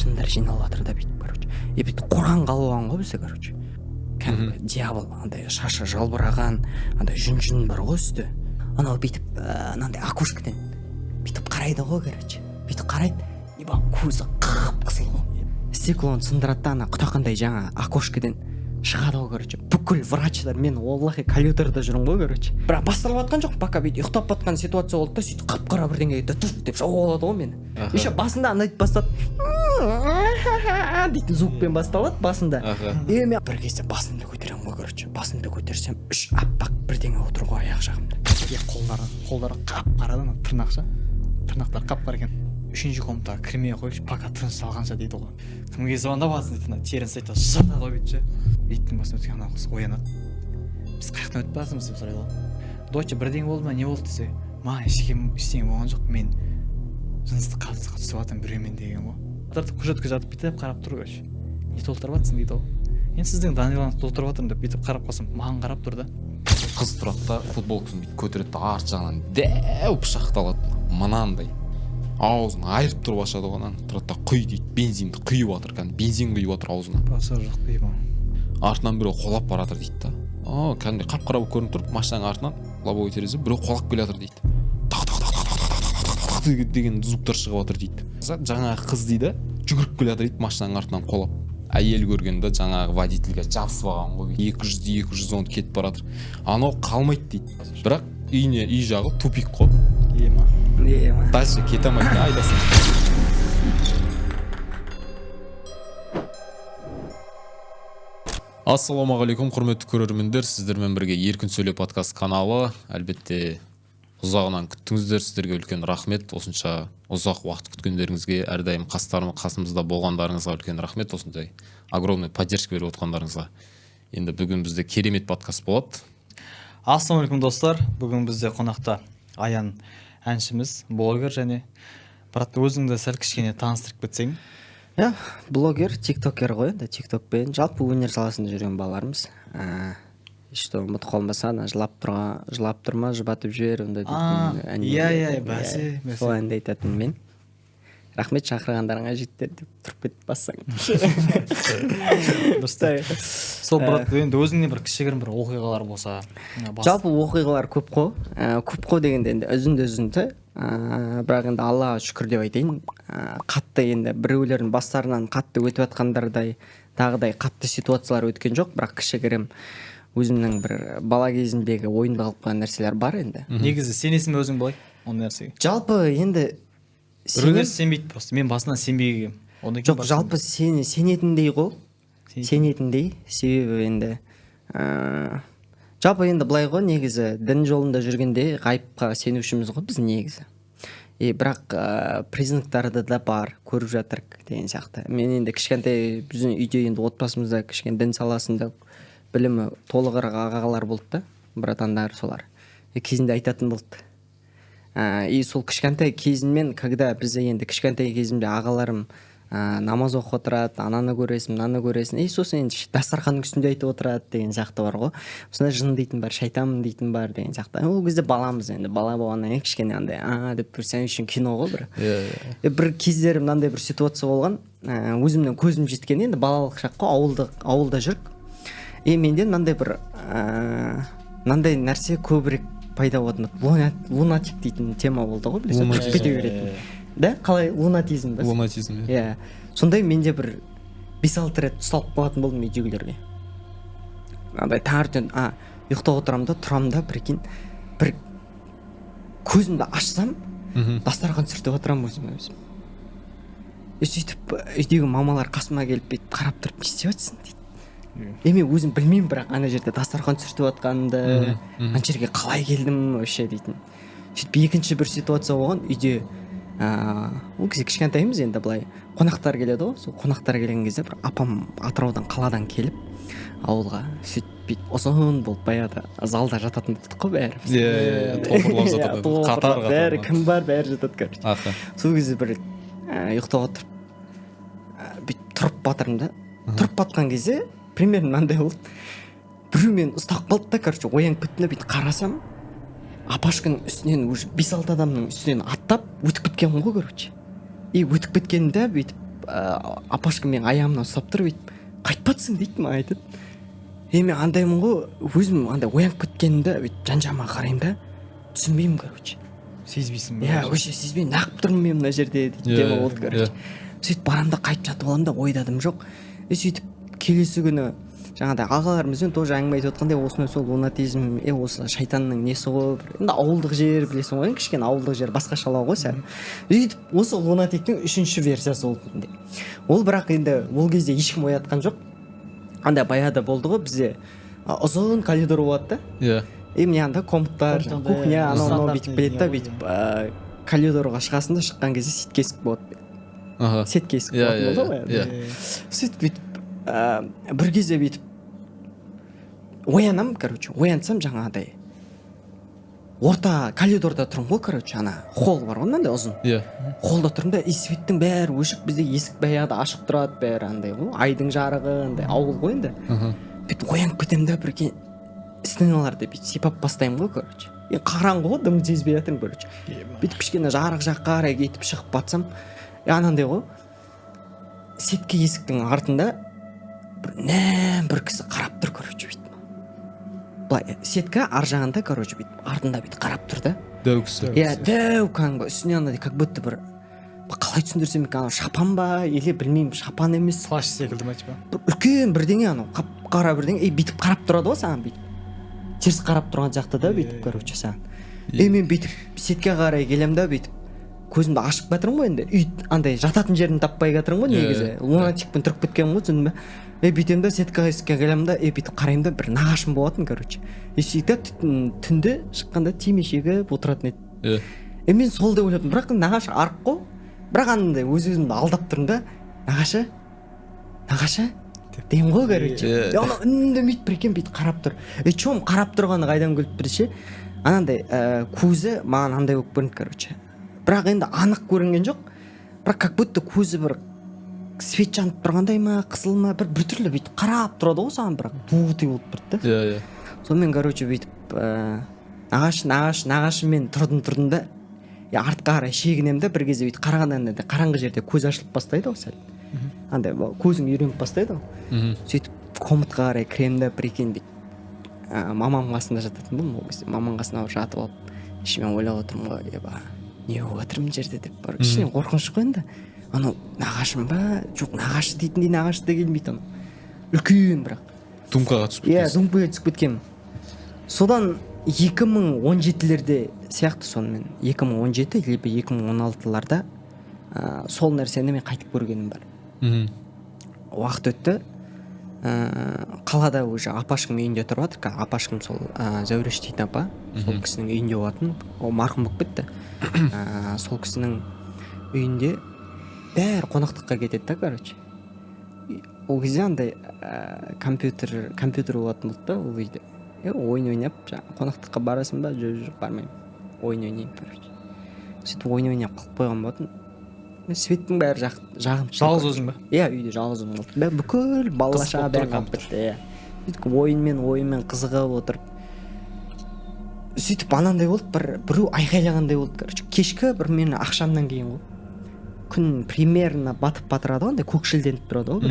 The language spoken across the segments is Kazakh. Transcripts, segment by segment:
старшындар жиналып жатыр да бүйтіп, короче. Бүйтіп Құран қалып ғой бізде, короче. Кәдімгі дьявол, андай шашы жалбыраған, андай жүн бар ғой үсті. Анау бүйтіп андай окошкадан бүйтіп қарайды ғой, короче. Бүйтіп қарайды, көзі қып-қызыл ғой. Стеклоны сындырады да, ана құтақандай жаңа окошкадан шығады ғой, короче. Бүкіл врачтар, мен оллахи коллюторда жүрмін ғой, короче. Бірақ басталып жатқан жоқ, пока бүйтіп ұйықтап жатқан ситуация болды да, сөйтіп қап-қара бірдеңе деп жауып алады ғой мені. Еще басында андай бастады. Дейтін звукпен басталады басында. Мен бір кезде басымды көтеремін ғой, короче. Басымды көтерсем, 3 аппақ бірдеңе отыр ғой аяқ жағымда. Қолдары қап-қарадан тырнақша. Тырнақтар қап-қара екен. 3-ші комнатаға кірмей қойшы, пока тыныс алғанша дейді ғой. Кімге звондап жатсың дейді, терін сайта жата ғой бүйтші. Иттің басына өткен ана қыз оянады. Біз қаяқтан өтіп жатырмыз деп сұрайды ғой. Доча, бірдеңе болды ма, не болды десе, маған ештеңе болған жоқ, мен жыныстық қатынасқа түсіп жатырмын біреумен деген ғой. Құжатқа жатып бүйтіп қарап тұр, короче. Не толтырып жатсың дейді ғой. Енді сіздің Даниланы толтырып жатырмын деп бүйтіп қарап қалсам, маған қарап тұр да. Қыз тұрады да, футболкасын бүйтіп көтереді да, арт жағынан дәу пышақты алады. Мынандай аузын айырып тұрып ашады ғой, ананы тұрады да, құй дейді, бензинді құйып жатыр, кәдімгі бензин құйып жатыр аузына. Баса жоқ деймін. Артынан біреу қолап бара жатыр дейді да. Кәдімгі қап-қара болып көрініп тұрып, машинаның артынан лобовой терезе біреу қолап келе жатыр дейді. Тақ деген звуктар шығып жатыр дейді. Жаңағы қыз дейді, жүгіріп келе жатыр дейді, машинаның артынан қолап. Әйел көргенде жаңағы водительге жабысып алған ғой, 200-210 кетіп бара жатыр. Анау қалмайды дейді. Бірақ үй жағы тупик қой. Ема. Дальше кете алмайды, айдасың. Ассалаумағалейкум, құрметті көрермендер, сіздермен бірге Еркін сөйле подкаст каналы. Әлбетте ұзағынан күттіңіздер, сіздерге үлкен рахмет. Осынша ұзақ уақыт күткендеріңізге, әрдайым қасымызда болғандарыңызға үлкен рахмет. Осындай огромный поддержка беріп отқандарыңызға. Енді бүгін бізде керемет подкаст болады. Ассалаумағалейкум достар, бүгін бізде қонақта Аян әншіміз, блогер және брат, өзіңді сәл кішкене таныстырып кетсең. Блогер, тиктокер ғой, тиктокпен жалпы өнер саласында жүрген балаларымыз. Что ұмытып қалмаса, жылап тұрма, жұбатып жібер, ондай дейтін. Бәсе. Сол әнді айтатын мен. Рахмет, шақырғандарыңа жеттер деп тұрып кетіп бассаң. Сол брат, енді өзіңнен бір кішігірім бір оқиғалар болса. Жалпы оқиғалар көп қой. Көп қой дегенде енді үзінді. Бірақ енді Аллаға шүкір деп айтайын. Қатты енді біреулердің бастарынан қатты өтіп жатқандардай, тағыдай қатты ситуациялар өткен жоқ, бірақ кішігірім өзімнің бір бала кезімдегі ойында қалып қалған нәрселер бар енді. Негізі сенесің бе өзің былай оны нәрсеге? Жалпы енді біреулер сенбейді просто. Мен басынан сенбегенмін. Жоқ, жалпы сенетіндей ғой. Сенетіндей, себебі енді жалпы енді былай ғой, негізі дін жолында жүргенде ғайыпқа сенушіміз ғой біз негізі. Бірақ признактары да бар, көріп жатырық деген сияқты. Мен енді кішкентай біздің үйде енді отбасымызда кішкене дін саласында білімі толығырақ ағалар болды да, братандар солар. Кезінде айтатын болды. Сол кішкентай кезіммен, когда бізде енді кішкентай кезімде ағаларым намаз оқып отырады, ананы көресің, мынаны көресің. Сосын енді дастарханның үстінде айтып отырады деген сияқты бар ғой. Осындай жын дейтін бар, шайтанмын дейтін бар деген сияқты. Ол кезде баламыз енді, бала болғаннан кішкене андай деп бір сен үшін кино ғой бір. Бір кездері мынандай бір ситуация болған, өзімнің көзім жеткен, енді балалық шақ қой, ауылда жүрік. Менде мынандай бір мынандай нәрсе көбірек пайда болатын. Лунатик дейтін тема болды ғой, білесің? Кете беретін. Да, қалай лунатизм ба? Лунатизм, сондай менде бір 5-6 рет ұсталып қалатын болдым үйдегілерге. Андай таңертең ұйықтап отырамын да, тұрамын да, бір көзімді ашсам, дастархан сүртіп отырамын өзім. Сөйтіп үйдегі мамалар қасыма келіп бүйтіп қарап тұрып, не істеп жатсың дейді. Мен өзім білмеймін, бірақ ана жерде дастархан сүртіп жатқанымды, ана жерге қалай келдім вообще дейтін. Сөйтіп екінші бір ситуация болған, үйде ол кезде кішкентаймыз енді былай қонақтар келеді ғой. Сол қонақтар келген кезде бір апам Атыраудан қаладан келіп ауылға сөйтіп ұзын болып баяғыда залда жататын болдық қой бәріміз. Топырлап жатады. Қатар. Бәрі кім бар, бәрі жатады короче. Сол кезде бір ұйықтап отырып бүйтіп тұрып батырмын да. Тұрып батқан кезде примерно мынандай болды. Біреу мені ұстап қалды да, короче, оянып кеттім, бүйтіп қарасам, апашканың үстінен уже 5-6 адамның үстінен аттап өтіп кеткен ғой, короче. Өтіп кеткенде бүйтіп апашка менің аяғымнан ұстап тұрып бүйтіп қайтпатсың дейді маған айтады. Мен андаймын ғой, өзім андай оянып кеткенімде бүйтіп жан-жағыма қараймын да түсінбеймін, короче. Сезбейсің ба? Иә, вообще сезбеймін, неғып тұрмын мен мына жерде дейді тема болды, короче. Сөйтіп барамын да қайтып жатып аламын да ойдадым жоқ. Сөйтіп келесі күні жаңағыдай ағаларымызбен тоже әңгіме айтып отқандай осындай сол лунатизм, осы шайтанның несі ғой, енді ауылдық жер білесің ғой, кішкене ауылдық жер басқашалау ғой сәл. Сөйтіп осы лунатиктің 3-ші версиясы болды менде. Ол бірақ енді ол кезде ешкім оятқан жоқ. Андай баяғыда болды ғой бізде ұзын коридор болады да. Иә. Міне анда комнаттар, кухня, анау бүйтіп келеді да, бүйтіп коридорға шығасың да, шыққан кезде сетке есік болады. Сетке есік болады ғой. Сөйтіп бүйтіп бір кезде бүйтіп оянам, короче, оянсам жаңағыдай орта коридорда тұрмын ғой, короче, ана холл бар ғой мынандай ұзын. Иә. Холлда тұрмын да, светтің бәрі өшік, бізде есік баяғыда ашық тұрады, бәрі андай ғой, айдың жарығы, андай ауыл ғой енді. Бүйтіп оянып кетемін да, бір стеналарды бүйтіп сипап бастаймын ғой, короче. Қараңғы ғой, дым сезбей жатырмын, короче. Бүйтіп кішкене жарық жаққа қарай кетіп шығып батсам, анандай ғой, сетке есіктің артында бір кісі қарап тұр, короче, бүйтіп. Былай сетка ар жағында, короче, бүйтіп артында бүйтіп қарап тұр да. Дәу кісі. Иә, дәу кәдімгі үстіне андай как будто бір қалай түсіндірсем екен, шапан ба, или білмеймін, шапан емес. Плащ секілді ма типа? Үлкен бірдеңе анау, қап-қара бірдеңе, бүйтіп қарап тұрады ғой саған бүйтіп. Теріс қарап тұрған жақта да бүйтіп, короче, саған. Мен бүйтіп сетке қарай келем да бүйтіп көзімді ашып жатырмын ғой енді. Үй андай жататын жерін таппай жатырмын ғой негізі. Лунатикпен тұрып кеткенмін ғой түсіндің бе? Бүйтем да сетке келем да, бүйтіп қараймын да бір нағашым болатын, короче. Сөйтіп түнде шыққанда темекі шегіп отыратын еді. Мен сол деп ойладым, бірақ нағашы арық қой. Бірақ андай өз-өзімді алдап тұрмын да, нағашы деймін ғой, короче. Ана үндемейді бір екен, бүйтіп қарап тұр. Чом қарап тұрғаны қайдан көріп бірінші, анандай көзі маған андай болып көрінді, короче. Бірақ енді анық көрінген жоқ. Бірақ как будто көзі бір свет жанып тұрғандай ма, қызыл ма, бір түрлі бүйтіп қарап тұрады ғой саған, бірақ буыты болып тұрды да. Иә. Сонымен, короче, бүйтіп нағашымен тұрдым да, артқа қарай шегінем да, бір кезде бүйтіп қарағанда қараңғы жерде көз ашылып бастайды ғой сәл. Андай көзің үйреніп бастайды ғой. Сөйтіп комнатқа қарай кірем да, бір екен бүйтіп мамамның қасында жататын болдым ол кезде. Мамамның қасына жатып алып, ішімнен ойлап отырмын ғой, не болып жатыр мына жерде деп, бір кішкене қорқыныш қой енді. Анау нағашым ба, жоқ, нағашы дейтіндей нағашы да келмейді анау. Үлкен бірақ. Думкаға түсіп кеткен. Иә, думкаға түсіп кеткенмін. Содан 2017-лерде сияқты сонымен 2017 или 2016-ларда сол нәрсені мен қайтып көргенім бар. Уақыт өтті. Қалада уже апашкам үйінде тұрып жатыр. Апашкам сол Зәуреш дейтін апа, сол кісінің үйінде болатын. Ол марқұм болып кетті. Сол кісінің үйінде бәрі қонақтыққа кетеді да, короче. Ол кезде андай компьютер болатын болды да ол үйде. Ойын ойнап, қонақтыққа барасың ба? Жоқ, бармаймын. Ойын ойнаймын, короче. Сөйтіп ойын ойнап қалып қойған болатын. Светтің бәрі жағым. Жалғыз өзің ба? Иә, үйде жалғыз өзім болды. Бүкіл балаша бәрі қалып кетті. Сөйтіп ойынмен қызығып отырып. Сөйтіп анандай болды, біреу айқайлағандай болды, короче. Кешкі бір менің ақшамнан кейін ғой. Күн примерно батып батырады ғой, андай көкшілденіп тұрады ғой.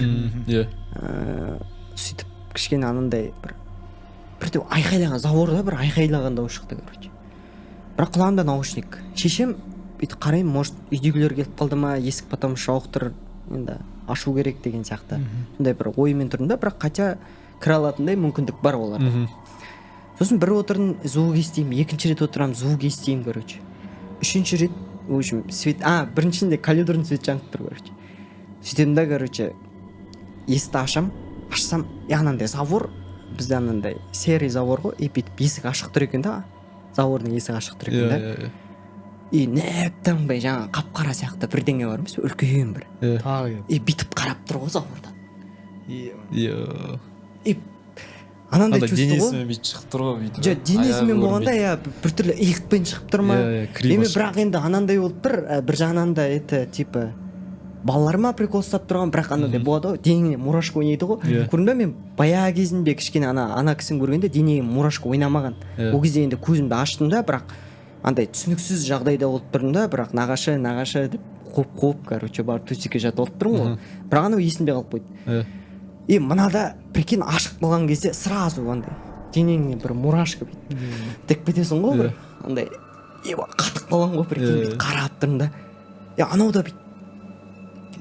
Иә. Сөйтіп кішкене анандай бірде айқайлаған, заворда бір айқайлаған дауыс шықты, короче. Бірақ құлағымда наушник. Шешем бүйтіп қараймын, может үйдегілер келіп қалды ма, есік потом жауық тұр, енді ашу керек деген сияқты. Сондай бір оймен тұрдым да, бірақ қайта кіре алатындай мүмкіндік бар оларда. Сосын бір отырдым, звук естимін, екінші рет отырамын, звук естимін, короче. Үшінші рет, в общем, свет, біріншінде коридордың свет жанып тұр, короче. Сөйтем да, короче, есікті ашсам, анандай завор, бізде анандай серый завор ғой, бүйтіп есік ашық тұр екен да, завордың есігі ашық тұр екен да. Нәптанбай жаңа қап-қара сияқты бірдеңе бар емес, үлкен бір. Бүйтіп қарап тұр ғой завордан. Анандай чувство ғой. Денесімен бүйтіп шығып тұр ғой бүйтіп. Жоқ, денесімен болғанда біртүрлі иықпен шығып тұр ма? Бірақ енді анандай болып бір жағынан да типа балаларыма прикол ұстап тұрған, бірақ анандай болады ғой, денеңе мурашка ойнайды ғой. Көрдің бе, мен баяғы кезінде кішкене ана кісіні көргенде денеге мурашка ойнамаған. Ол кезде енді көзімді аштым да, бірақ андай түсініксіз жағдайда болып тұрдым да, бірақ нағашы деп қуып короче барып төсекке жатып алып тұрмын ғой, бірақ анау есімде қалып қойды. И мынада прикинь ашық болған кезде сразу андай денеңе бір мурашка бүйтіп тек кетесің ғой бір андай қатып қалған ғой прикинь бүйтіп қарап тұрмын да. Анау да бүйтіп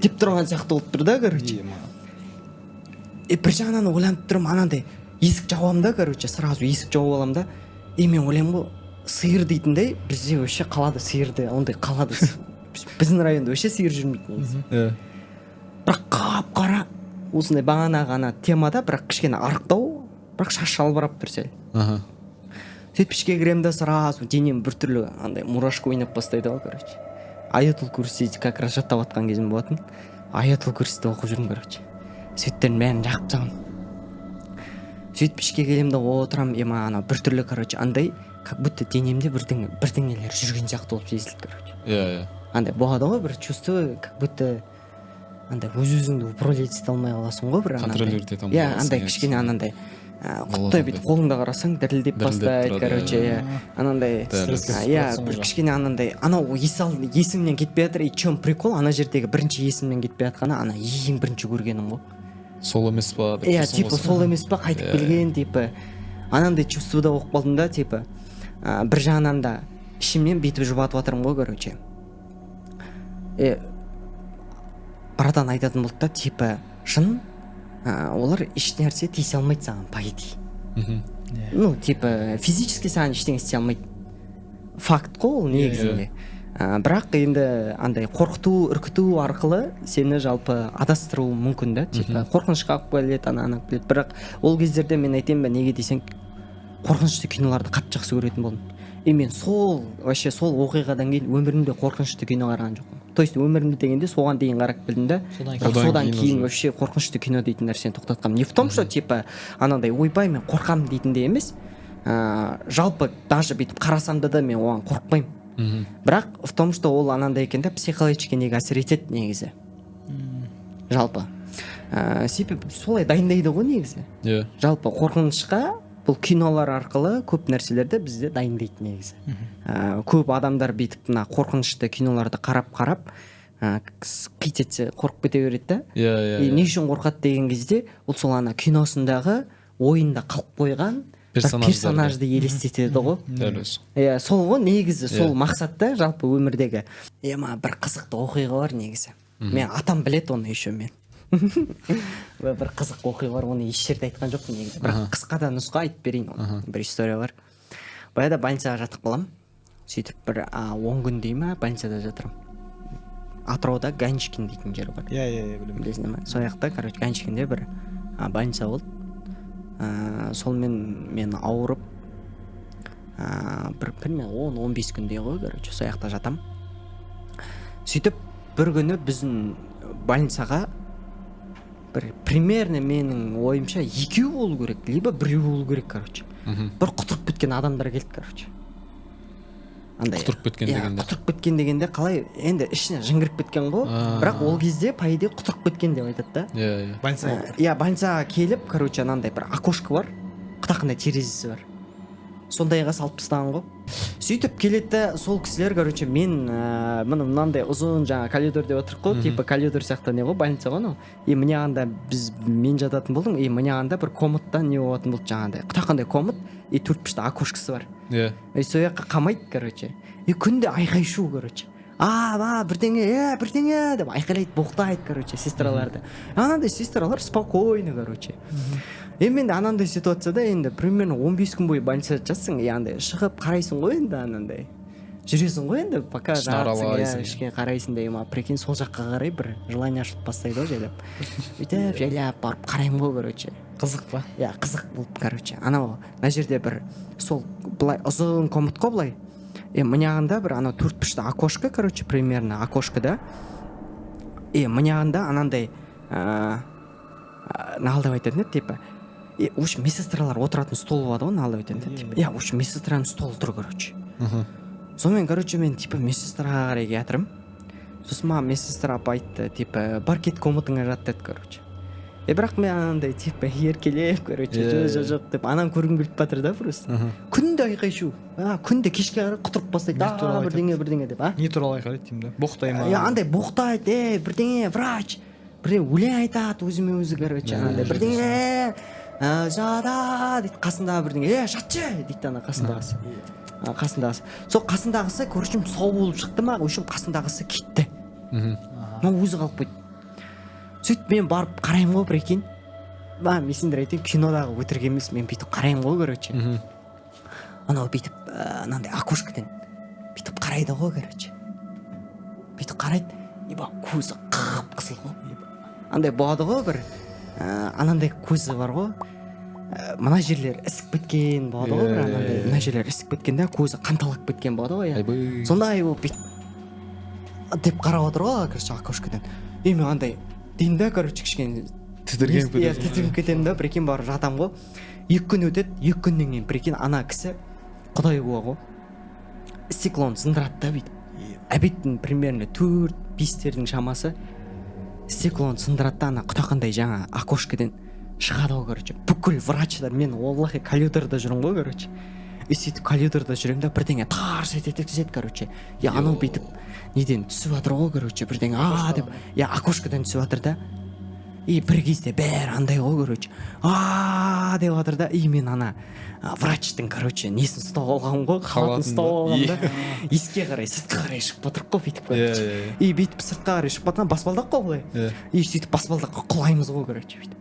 деп тұрған сияқты болып тұр да короче. Бір жағынан ойланып тұрмын, анандай есік жауамын да короче, сразу есік жауып аламын да. Мен ойлаймын ғой, сиыр дейтіндей бізде вообще қалады сиырды, ондай қалады. Біздің районда вообще сиыр жүрмейтін. Бірақ қап-қара осындай бағана ғана темада, бірақ кішкене арықтау, бірақ шаш жалбырап тұр сәл. Сөйтіп ішке кіремін да сразу денем біртүрлі андай мурашка ойнап бастайды ғой короче. Аятул Курси как раз жаттап жатқан кезім болатын. Аятул Курсиді оқып жүрмін короче. Сөйттерін бәрін жағып тастағанмын. Сөйтіп ішке келемін де отырамын, анау біртүрлі короче андай как будто денемде бірдеңелер жүрген сияқты болып сезілді короче. Андай болады ғой бір чувство, как будто андай өз-өзіңді управлять ете алмай қаласың ғой бір андай. Андай кішкене анандай құттай бүйтіп қолыңда қарасаң дірілдеп бастайды короче. Анандай бір кішкене анандай анау есімнен кетпей жатыр. И чем прикол, ана жердегі бірінші есімнен кетпей жатқаны ана ең бірінші көргенім ғой. Сол емес па? Типа сол емес па, қайтып келген типа анандай чувствода болып қалдым да, типа бір жағынан да ішімнен бүйтіп жұбатып жатырмын ғой короче. Братан айтатын болды да, типа шын олар ешнәрсе тиісе алмайды саған по идее. Ну типа физически саған ештеңе істей алмайды. Факт қой ол негізінде. Бірақ енді андай қорқыту, үркіту арқылы сені жалпы адастыруы мүмкін да, типа қорқынышқа алып келеді, ана келеді. Бірақ ол кездерде мен айтайын ба, неге десең, қорқынышты киноларды қатты жақсы көретін болдым. Мен сол оқиғадан кейін өмірімде қорқынышты кино қараған жоқпын. То есть өмірімде дегенде соған дейін қарап білдім да. Содан кейін вообще қорқынышты кино дейтін нәрсені тоқтатқанмын. Не в том, что типа анандай ойбай мен қорқамын дейтінде емес. Жалпы даже бүйтіп қарасам да мен оған қорықпаймын. Бірақ в том, что ол анандай екен да, психологически неге әсер етеді негізі. Жалпы. Себебі солай дайындайды ғой негізі. Жалпы қорқынышқа бұл кинолар арқылы көп нәрселерді бізде дайындайды негізі. Көп адамдар бүйтіп мына қорқынышты киноларды қарап қит етсе қорқып кете береді да. Не үшін қорқады деген кезде ол сол ана киносындағы ойында қалып қойған персонажды елестетеді ғой. Сол ғой негізі, сол мақсатта жалпы өмірдегі. Бір қызықты оқиға бар негізі. Мен атам білет оны еще мен. Бір қызық оқиға бар, оны еш жерде айтқан жоқпын негізі. Бірақ қысқада нұсқа айтып берейін оны. Бір история бар. Баяғыда больницаға жатып қаламын. Сөйтіп бір 10 күн дей ма больницада жатырмын. Атырауда Ганчикин дейтін жер бар. Білесің бе? Сол жақта, короче, Ганчикинде бір больница болды. Солмен мен ауырып бір 10-15 күндей ғой, короче, сол жақта жатам. Сөйтіп бір күні біздің больницаға бір примерно менің ойымша 2 болу керек, либо 1 болу керек, короче. Бір құтырып кеткен адамдар келді, короче. Құтырып кеткен дегенде қалай, енді ішіне жын кіріп кеткен ғой, бірақ ол кезде по идее құтырып кеткен деп айтады да. Больницаға келіп, короче, анандай бір окошко бар, қытақындай терезесі бар. Сондайға салып тастаған ғой. Сөйтіп келеді, сол кісілер, короче, мен мынандай ұзын жаңа коридор деп отырық қой, типа коридор сияқты не ғой, больница ғой анау. Міне ағанда мен жататын болдым, міне ағанда бір комнатта не болатын болды жаңағыдай. Қытақындай комнат, 4-5 окошкасы бар. Сол жаққа қамайды, короче. Күнде айқай шу, короче. Бірдеңе деп айқайлайды, боқтайды, короче, сестраларды. Анандай сестралар спокойно, короче. Мен анандай ситуацияда енді примерно 15 күн бойы больницада жатсың, андай шығып қарайсың ғой енді анандай. Жүресің ғой енді, пока жатсың, ішке қарайсың да, прикинь, сол жаққа қарай бір желание ашылып бастайды ғой жайлап. Өйтіп, жайлап барып қараймын ғой, короче. Қызық па? Қызық болды, короче. Анау, мына жерде бір сол былай ұзын комнат қой былай. Мынағында бір анау 4-5 окошко, короче, примерно окошкода. Мынағында анандай налдап айтатын еді, типа. В общем, медсестралар отыратын стол болады ғой, налдап айтатын еді, типа. В общем, медсестраның столы тұр, короче. Сонымен, короче, мен типа медсестраға қарай келатырмын. Сосын маған медсестра апа айтты, типа, бар кет комнатыңа жат деді, короче. Бірақ мен анандай типа еркелеп короче жоқ деп ананы көргім келіп батыр да просто. Күнде айқай шу. Күнде кешке қарай құтырып бастайды. Бірдеңе деп, не туралы айқайлайды деймін да, боқтай ма? Андай боқтайды, бірдеңе врач, бірдеңе өлең айтады өзіме өзі короче, андай бірдеңе жада дейді, қасындағы бірдеңе жатшы дейді ана қасындағысы. Сол қасындағысы короче сау болып шықты ма, өшім қасындағысы кетті. Өзі қалып қойды. Сөйтіп мен барып қараймын ғой, прикинь. Мен сендер айтайын, кинодағы өтірік емес, мен бүйтіп қараймын ғой короче. Анау бүйтіп анандай окошкадан бүйтіп қарайды ғой короче. Бүйтіп қарайды, көзі қып-қызыл ғой. Андай болады ғой бір анандай көзі бар ғой. Мына жерлер ісіп кеткен болады ғой, бір анандай мына жерлер ісіп кеткен да, көзі қанталап кеткен болады ғой. Сондай болып бүйтіп деп қарап отыр ғой короче окошкадан. Мен андай деймін да короче кішкене тітіркеніп кетемін да, прикинь, барып жатам ғой. 2 күн өтеді, 2 күннен кейін прикинь ана кісі құдай ғой. Стеклоны сындырады да бүйтіп. Обедтің примерно 4-5-тердің шамасы стеклоны сындырады да, ана құтақандай жаңа окошкадан шығады ғой короче. Бүкіл врачтар, мен оллахи коллюторда жүрмін ғой короче. Сөйтіп коллюторда жүремін да, бірдеңе тарс етеді короче. Анау бүйтіп неден түсіп жатыр ғой короче, бірдеңе деп, окошкадан түсіп жатыр да. Бір кезде бәрі андай ғой короче. Деп жатыр да. Мен ана врачтың короче несін ұстап алған ғой, халатын ұстап алған да. Еске қарай, сыртқа қарай шығып батырық қой бүйтіп короче. Бүйтіп сыртқа қарай шығып батқан баспалдақ қой былай. Сөйтіп баспалдаққа құлаймыз ғой короче бүйтіп.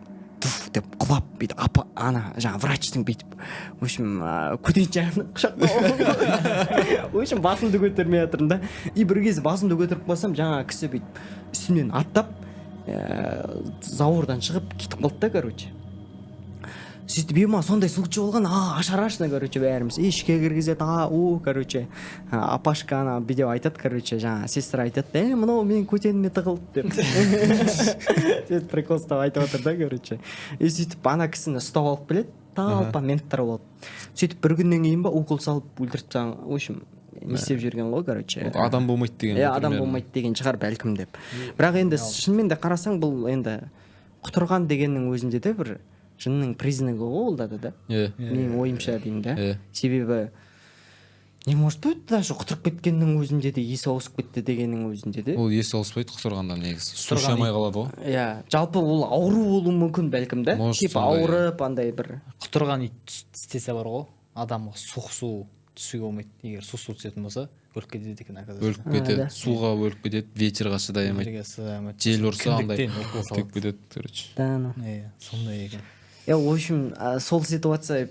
Деп құлап бүйтіп ана жаңа врачтың бүйтіп в общем көтенші жағын құшақтап в общем басымды көтермей жатырмын да. Бір кезде басымды көтеріп қойсам жаңа кісі бүйтіп үстімнен аттап заурдан шығып кетіп қалды да короче. Сөйтіп сондай случай болған, ашарашна короче бәріміз ішке кіргізеді, короче апашка ана видео айтады короче, жаңа сестра айтады, мынау менің көтеніме тығылды деп. Сөйтіп прикол ұстап айтып отыр да короче. Сөйтіп ана кісіні ұстап алып келеді, талпа менттар болды. Сөйтіп бір күннен кейін укол салып өлтіріп тастаған, в общем не істеп жүрген ғой короче. Адам болмайды деген. Адам болмайды деген шығар бәлкім деп. Бірақ енді шынымен де қарасаң, бұл енді құтырған дегеннің өзінде де бір жынның признагі ғой олда да. Менің ойымша деймін да. Себебі не может быть, даже құтырып кеткеннің өзінде де есі ауысып кетті дегеннің өзінде де. Ол есі ауыспайды құтырғанда, негізі су ішемей қалады ғой. Жалпы ол ауру болуы мүмкін бәлкім да. Типа ауырып андай бір құтырған ит істесе бар ғой, адамға суық су түсуге болмайды. Егер су түсетін болса өліп кетеді екен оказывается. Өліп кетеді, суға өліп кетеді, ветерға шыдай алмайды. Жел ұрса андай күйіп кетеді короче. Сондай екен. В общем сол ситуация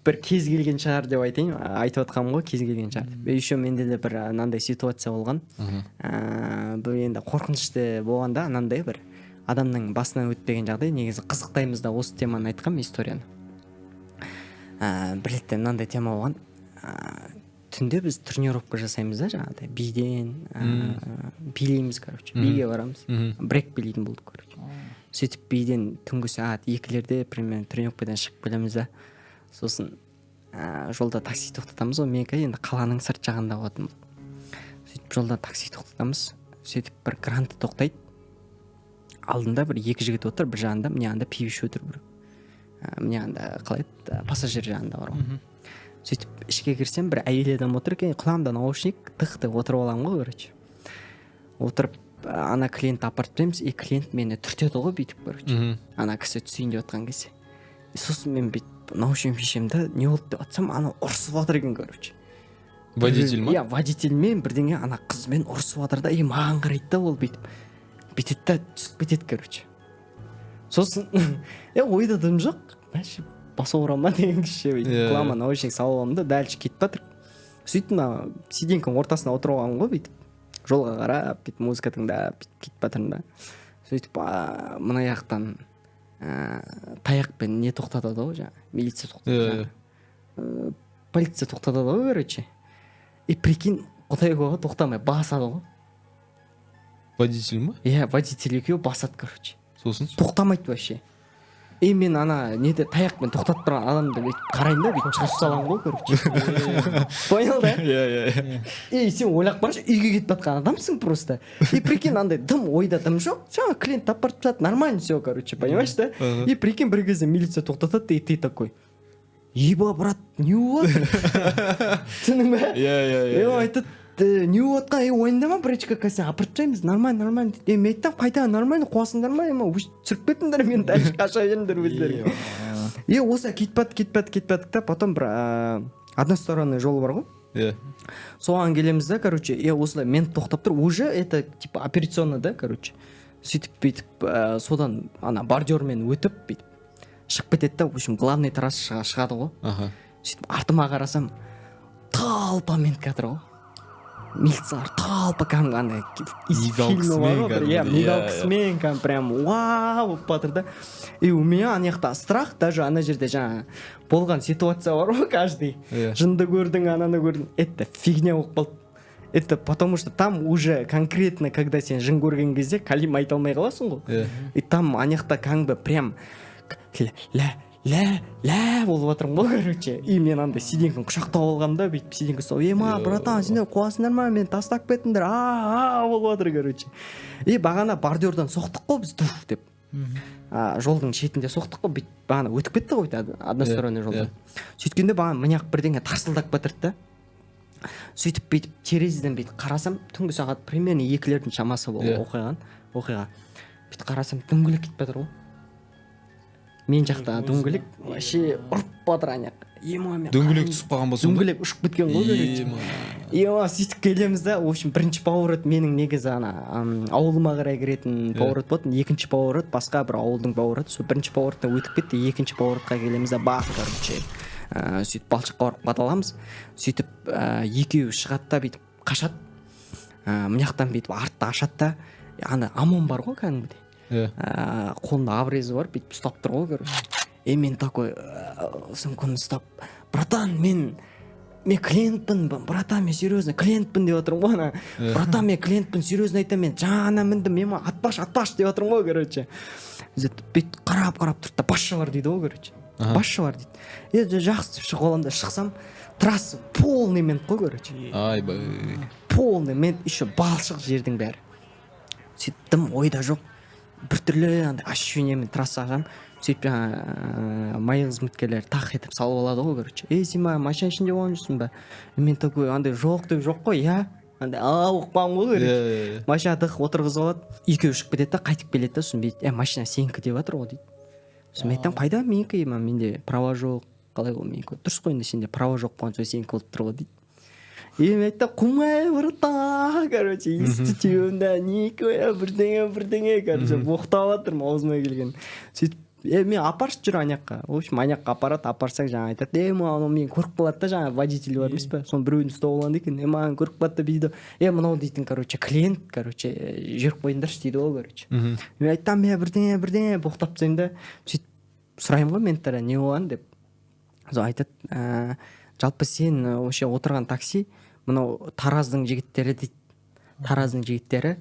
бір кез келген шығар деп айтайын, айтып отқаным ғой, кез келген шығар. Еще менде де бір анандай ситуация болған. Бұл енді қорқынышты болғанда анандай бір адамның басынан өтпеген жағдай, негізі қызықтаймыз да осы теманы айтқам историяны. Бір рет мынандай тема болған. Түнде біз тренировка жасаймыз да, жаңағыдай биден билейміз короче, биге барамыз. Брек билейтін болдық короче. Сөйтіп биден түнгі сағат 2-лерде примерно тренировкадан шығып келеміз да. Сосын жолда такси тоқтатамыз ғой, менікі енді қаланың сырт жағында болатын. Сөйтіп жолда такси тоқтатамыз. Сөйтіп бір гранта тоқтайды. Алдында бір 2 жігіт отыр, бір жағында, міне анда пивиш отыр бір. Міне анда қалай еді, пассажир жағында бар ғой. Сөйтіп ішке кірсем, бір әйел адам отыр екен, құлағымда наушник тық деп отырып аламын ғой короче. Отырып ана клиент апарып береміз, клиент мені түртеді ғой бүйтіп короче. Ана кісі түсейін деп отқан кезде. Сосын мен бүйтіп наушник шешемін да, не болды деп атсам, ана ұрысып жатыр екен короче. Водитель ма? Водительмен бірдеңе ана қызмен ұрысып жатыр да, маған қарайды да, ол бүйтеді да түсіп кетеді короче. Сосын ойда дым жоқ, бас ауырама деген кіші бүйтіп құлағыма наушник салып аламын да, дальше кетіп жатыр. Сөйтіп мына сиденьканың ортасына отырып алғанмын ғой бүйтіп. Жолға қарап, бүйтіп музыка тыңдап, бүйтіп кетіп жатырмын да. Сөйтіп мына жақтан таяқпен не тоқтатады ғой, жаңа милиция тоқтатады. Полиция тоқтатады ғой короче. Прикинь, құдай қойға тоқтамай басады ғой. Водитель ма? Водитель екеуі басады короче. Сосын тоқтамайды вообще. мен ана неде таяқпен тоқтатып тұрған адамды бүйтіп қараймын да бүйтіп шығарып саламын ғой короче. Понял да? Иә. Сен ойлап қарашы, үйге кетіп жатқан адамсың просто. Прикинь, андай дым ойда дым жоқ. Жаңа клиент таппартып жатады, нормально все, короче, понимаешь, да? Прикинь, бір кезде милиция тоқтатады, и ты такой: еба, брат, не болады? Түсіндің бе? Иә. Айтады, не отқа, ойындама, брачка, сен апыртпаймыз, нормально дейді. Мен айттым, қайта нормально қуасыңдар ма? Түсіріп кетіңдер, мен дальше қаша беріңдер өздері. Осы кетпедік та, потом бір односторонний жол бар ғой. Иә. Соған келеміз да, короче, осылай мен тоқтап тұр, уже это типа операционный да, короче. Сөйтіп бүйтіп содан ана бордюрмен өтіп бүйтіп шығып кетеді да, в общем, главный трассаға шығады ғой. Сөйтіп артыма қарасам, толпа ментка тұр ғой. Милициялар толпа кәдімгі андай из фильма бар ғой, мигалкасымен кәдімгі прям вау болып батыр да. И у меня ана жақта страх, даже ана жерде жаңа болған ситуация бар ғой, каждый жынды көрдің, ананы көрдің, это фигня болып қалды. Это потому что там уже конкретно, когда сен жын көрген кезде калим айта алмай қаласың ғой. И там ана жақта кәдімгі прям ля болып жатырмын ғой, короче. И мен андай сиденьканы құшақтап алғам да, бүйтіп сиденька ұстап, ма, братан, сендер қуасыңдар ма, мен тастап кеттіңдер, болып жатыр, короче. И бағана бордюрдан соқтық қой біз, туф деп. Жолдың шетінде соқтық қой, бүйтіп бағана өтіп кетті ғой, односторонний жолдан. Сөйткенде бағана мыняқ бірдеңе тарсылдап кетірді да. Сөйтіп бүйтіп терезеден бүйтіп қарасам, түнгі сағат примерно 2-лердің шамасы болды оқиға. Бүйтіп қарасам, дөңгелек кетіп жатыр ғой. Мен жақта дөңгелек вообще ұрып батыр ана. Дөңгелек түсіп қалған болса, дөңгелек ұшып кеткен ғой, короче. Сөйтіп келеміз да, в общем, бірінші поворот менің негізі ана ауылыма қарай кіретін поворот болатын, екінші поворот басқа бір ауылдың повороты. Сол бірінші повороттан өтіп кетті, екінші поворотқа келеміз да, бақ, короче. Сөйтіп балшыққа барып қадаламыз. Сөйтіп екеуі шығады да бүйтіп қашады. Мынаяқтан бүйтіп артта ашады да, ана ОМОН бар ғой кәдімгідей. Қолында обрезі бар, бүйтіп ұстап тұр ғой, короче. Мен такой сөмкені ұстап, братан, мен клиентпін, братан, мен серьезно клиентпін деп отырмын ғой, ана. Братан, мен клиентпін, серьезно айтам, мен жаңа міндім, мен атпаш деп отырмын ғой, короче. Бүйтіп қарап тұрды да, басшы бар дейді ғой, короче. Басшы бар дейді. Жақсы шығып оламда шықсам, трасса полный мент қой, короче. Полный мент, еще балшық жердің бәрі. Сөйттім, ойда жоқ. Біртүрлі андай ощущениемен трассаға сөйтіп жаңа мои қызметкерлер тақ етіп салып алады ғой, короче. Сен машина ішінде болған жүрсің ба? Мен такой андай жоқ деп жоқ қой, андай оқпам ғой, короче. Машина тық отырғызып алады, екеуі шығып кетеді да, қайтып келеді да, сосын бүйтіп машина сенікі деп жатыр ғой дейді. Сосын мен айтамын, қайда менікі, менде права жоқ, қалай ол менікі? Дұрыс қой, енді сенде права жоқ болған соң сенікі болып тұр ғой дейді. Мен айтам, қумай, братан, короче, естітеуімді, никоя, бірдеңе, короче, боқтап жатырмын аузыма келген. Сөйтіп, мен апаршы жүр анаққа. В общем, анаққа апарсаң жаңа айтады, маған мен көріп қалады да, жаңа водитель бар емес па, соны біреуін ұстап алған екен, маған көріп қалады да дейді, мынау дейтін, короче, клиент, короче, жүріп қойыңдаршы дейді ғой, короче. Мен айтам, бірдеңе боқтап тастаймын да, сөйтіп сұраймын ғой менттен, не болған деп. Сол айтады, жалпы сен вообще отырған такси, мынау Тараздың жігіттері дейді. Тараздың жігіттері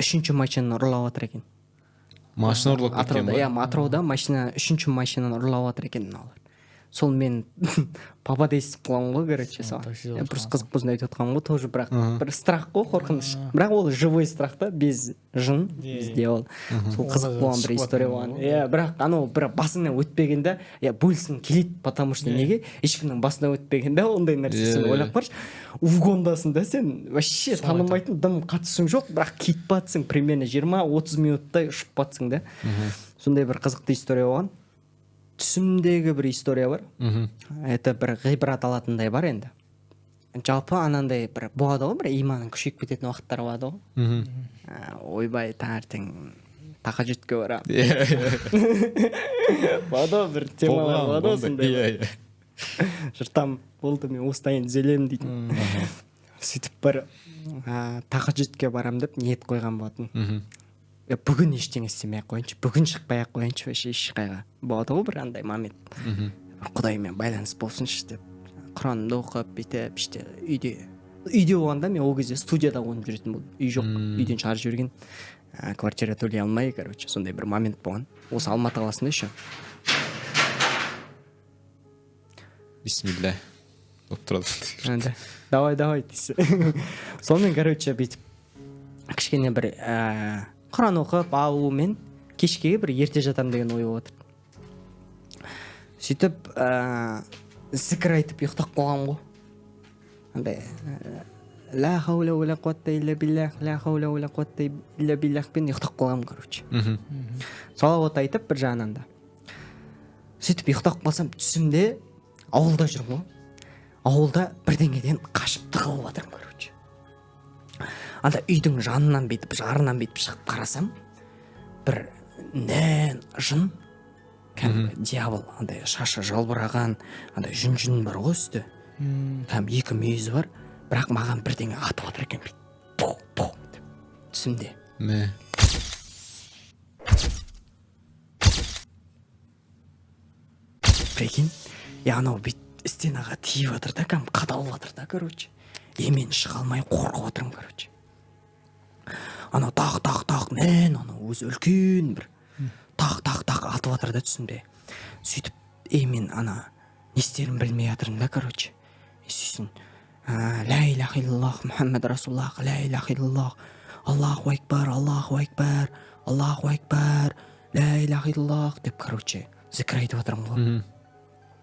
3-ші машинаны ұрлап жатыр екен. Машина ұрлап кеткен ба? Атырауда машина 3-ші машинаны ұрлап жатыр екен мыналар. Сол мен папада естіп қаламын ғой, короче, соған. Просто қызық болсын айтып отқанмын ғой, тоже бірақ бір страх қой, қорқыныш. Бірақ ол живой страх та, без жын бізде ол. Сол қызық болған бір история болған. Бірақ анау бір басыңнан өтпегенде, бөлсін келеді, потому что неге ешкімнің басынан өтпегенде ондай нәрсесін ойлап қаршы. Угондасың да сен, вообще танымайтын дым қатысың жоқ, бірақ кетіп батсың, примерно 20-30 минуттай ұшып батсың да. Сондай бір қызықты история болған. Түсімдегі бір история бар. Это бір ғибрат алатындай бар енді. Жалпы анандай бір болады ғой, бір иманың күшейіп кететін уақыттар болады ғой. Ойбай, таңертең тахаджудке барамын. Болады бір темалар болады сондай. Жұртам болды, мен осылайын түзелемін дейтін. Сөйтіп бір тахаджудке барамын деп ниет қойған болатын. Бүгін ештеңе істемей қойыншы, бүгін шықпай қойыншы, вообще ешқайға. Болады ғой бір андай момент. Құдаймен байланыс болсыншы деп. Құранымды оқып, бүйтіп, үйде үйде болғанда мен ол кезде студияда қонып жүретін болдым. Үй жоқ, үйден шығарып жіберген. Квартира төлей алмай, короче, сондай бір момент болған. Осы Алматы қаласында еще. Бисмилля болып тұрады. Давай дейсі. Сонымен, короче, бүйтіп кішкене бір Құран оқып алумен кешке бір ерте жатам деген ой болып отыр. Сөйтіп зікір айтып ұйықтап қалғам ғой. Андай ла хаула ва ла куатта илля биллах, ла хаула ва ла куатта илля биллахпен ұйықтап қалғам, короче. Салауат айтып бір жағынан да. Сөйтіп ұйықтап қалсам, түсімде ауылда жүрмін ғой. Ауылда бірдеңеден қашып тығылып жатырмын, короче. Анда үйдің жанынан бетіп, жарынан бетіп шығып қарасам, бір нән жын, кәдімгі дьявол, андай шашы жалбыраған, андай жүн бар ғой үсті. Кәдімгі 2 мүйізі бар, бірақ маған бірдеңе атып жатыр екен, пу деп. Түсімде. Не? Прикинь, анау бет стенаға тиіп жатыр да, кәдімгі қадалып жатыр да, короче. Мен шыға алмай қорқып отырмын, короче. Анау тақ, нән, анау өзі үлкен бір тақ атып жатыр да түсімде. Сөйтіп, мен ана не істерін білмей жатырмын да, короче. Сөйтсін, ла илаха иллаллах, Мұхаммед Расулаллах, ла илаха иллаллах, Аллаху акбар, Аллаху акбар, Аллаху акбар, ла илаха иллаллах деп, короче, зікір айтып жатырмын ғой.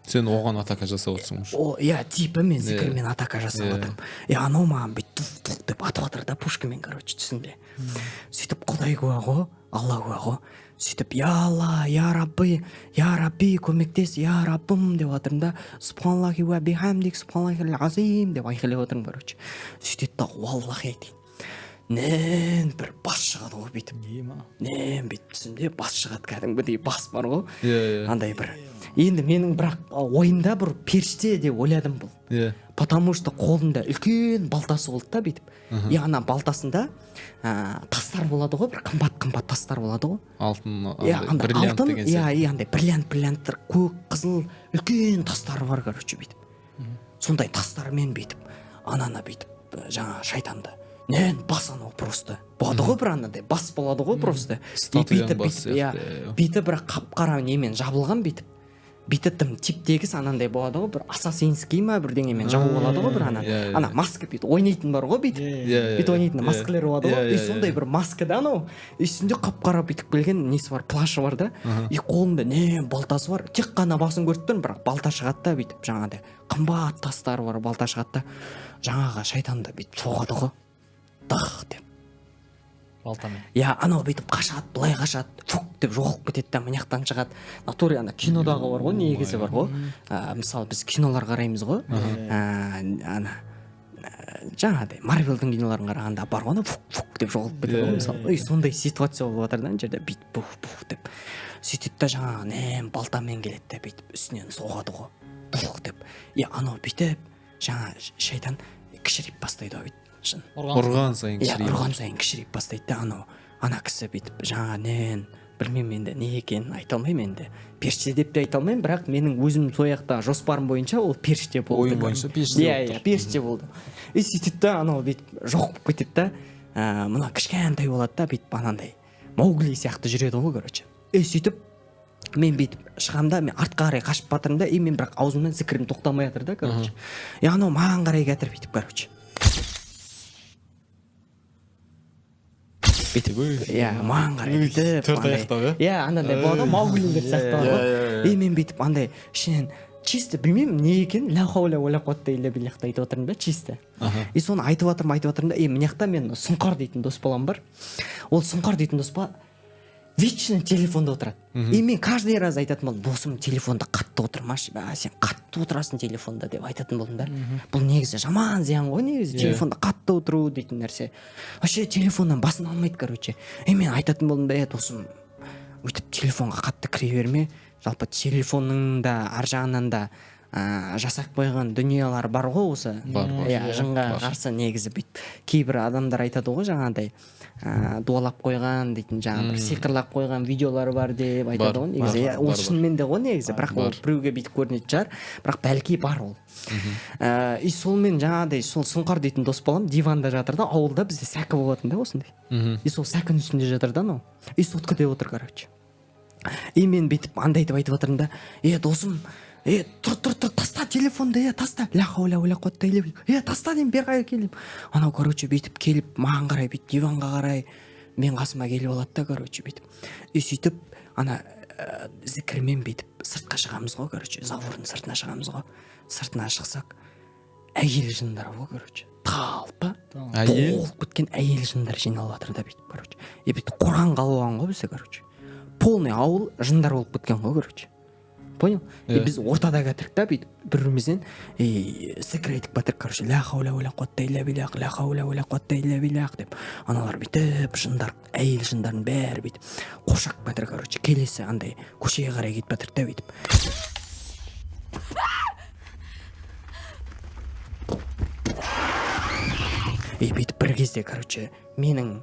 Сен оған атака жасап отырсың уже. Типа мен зікірмен атака жасап отырмын. Анау маған бүйтіп деп атып жатыр да пушкамен, короче, түсімде. Сөйтіп Құдай куә ғой, Алла куә ғой. Сөйтіп, я Алла, я Рабби, көмектес, я Раббым деп жатырмын да, субханаллахи ва бихамдик, субханаллахи азим деп айқайлап отырмын, короче. Сөйтеді да, уаллахи айтайын. Нән бір бас шығады ғой бүйтіп. Нән бүйтіп түсімде бас шығады, кәдімгідей бас бар ғой. Андай бір. Енді менің бірақ ойымда бір періште деп ойладым бұл. Потому что қолында үлкен балтасы болды да бүйтіп. Ана балтасында тастар болады ғой, бір қымбат тастар болады ғой. Алтын, бриллиант деген сияқты. Андай бриллианттар, көк, қызыл, үлкен тастары бар, короче, бүйтіп. Сондай тастармен бүйтіп, ананы бүйтіп, жаңа шайтанды. Нән бас анау просто. Болады ғой бір анандай бас болады ғой просто. Бүйтіп бір қап-қара немен жабылған бүйтіп. Бүйтіп типтегіс анандай болады ғой, бір ассасинский ма бірдеңемен жабылып болады ғой, бір ана маска бүйтіп ойнайтын бар ғой бүйтіп. Бүйтіп ойнайтын маскалар болады ғой. Сондай бір маска да анау. Үстінде қап-қара бүйтіп келген несі бар, плашы бар да. Қолында не балтасы бар. Тек қана басын көріп тұрмын, бірақ балта шығады да бүйтіп жаңағыдай қымбат тастары бар, балта шығады да. Жаңағы шайтанды бүйтіп соғады ғой. Дақ деп. Балтамен. Анау бүйтіп қашады, былай қашады, фук деп жоғалып кетеді да, мынаяқтан шығады. Натуре ана кинодағы бар ғой, негізі бар ғой. Мысалы біз кинолар қараймыз ғой. Ана жаңағыдай Марвелдің киноларын қарағанда бар ғой, фук деп жоғалып кетеді ғой мысалы. Сондай ситуация болып жатыр да, ана жерде бүйтіп бух деп. Сөйтеді да жаңағы нәм балтамен келеді да бүйтіп үстінен соғады ғой. Бух деп. Анау бүйтіп жаңа шайтан кішірейіп бастайды ғой. Ұрған сайын кішірейіп бастайды да, ана кісі бүйтіп жаңа нен білмеймін енді не екенін айта алмаймын енді. Періште деп те айта алмаймын, бірақ менің өзім сояқта жоспарым бойынша ол періште болды. Ойым бойынша періште болды. Періште болды. Сөйтеді да, анау бүйтіп жоқ болып кетеді да, мына кішкентай болады да, бүйтіп анандай Маугли сияқты жүреді ғой, короче. Сөйтіп мен бүйтіп шығамда, мен артқа қарай қашып батырмын да, мен бірақ аузымнан зікірім тоқтамай жатыр да, короче. Анау маған қарай кетір бүйтіп, короче. Маған қарай бүйтіп, андай болады, Мауглилер сияқты ғой. Мен бүйтіп андай ішінен чисто білмеймін не екен, ла хаула ва ла куатта илля биллахты айтып отырмын да, чисто. Соны айтып отырмын да, мынаяқта мен Сұңқар дейтін дос балам бар. Ол Сұңқар дейтін дос бала вечно телефонда отырады. Мен каждый раз айтатын болдым, досым телефонда қатты отырмашы, сен қатты отырасың телефонда деп айтатын болдым да. Бұл негізі жаман зиян ғой, негізі телефонда қатты отыру дейтін нәрсе. Вообще телефоннан басын алмайды, короче. Мен айтатын болдым да, досым өйтіп телефонға қатты кіре берме. Жалпы телефонның да ар жағынан да жасап қойған дүниелер бар ғой осы. Бар, Иә, жынға қарсы негізі бүйтіп кейбір адамдар айтады ғой жаңағыдай дуалап қойған дейтін, жаңағы бір сиқырлап қойған видеолар бар деп айтады ғой негізі. Иә, ол шынымен де ғой негізі, бірақ ол біреуге бүйтіп көрінетін шығар, бірақ бәлки бар ол. И сонымен жаңағыдай сол сұңқар дейтін дос балам диванда жатыр да, ауылда бізде сәкі болатын да осындай. И сол сәкінің үстінде жатыр да анау. И сотка деп отыр, короче. И мен бүйтіп андай деп айтып отырмын да, досым, тұр, таста телефонды, таста, ля хауля уля куатта илля билля, таста деймін, бері қарай кел деймін. Анау, короче, бүйтіп келіп, маған қарай, бүйтіп диванға қарай, мен қасыма келіп алады да, короче, бүйтіп. И сөйтіп, ана зікірмен бүйтіп сыртқа шығамыз ғой, короче, заводтың сыртына шығамыз ғой. Сыртына шықсақ, әйел жындар ғой, короче. Талпа, толып кеткен әйел жындар жиналып жатыр да бүйтіп, короче. И бүйтіп қорған қалған ғой бізде, короче. Полный ауыл жындар болып кеткен ғой, короче. Понял? И біз ортада кәдірік та бүйтіп бір-бірімізден зікір айтып батырық, короче, ля хауля уля куатта илля биллях, ля хауля уля куатта илля биллях деп. Аналар бүйтіп жындар, әйел жындардың бәрі бүйтіп қоршап батыр, короче. Келесі андай көшеге қарай кетіп батырық та бүйтіп. И бүйтіп бір кезде, короче, менің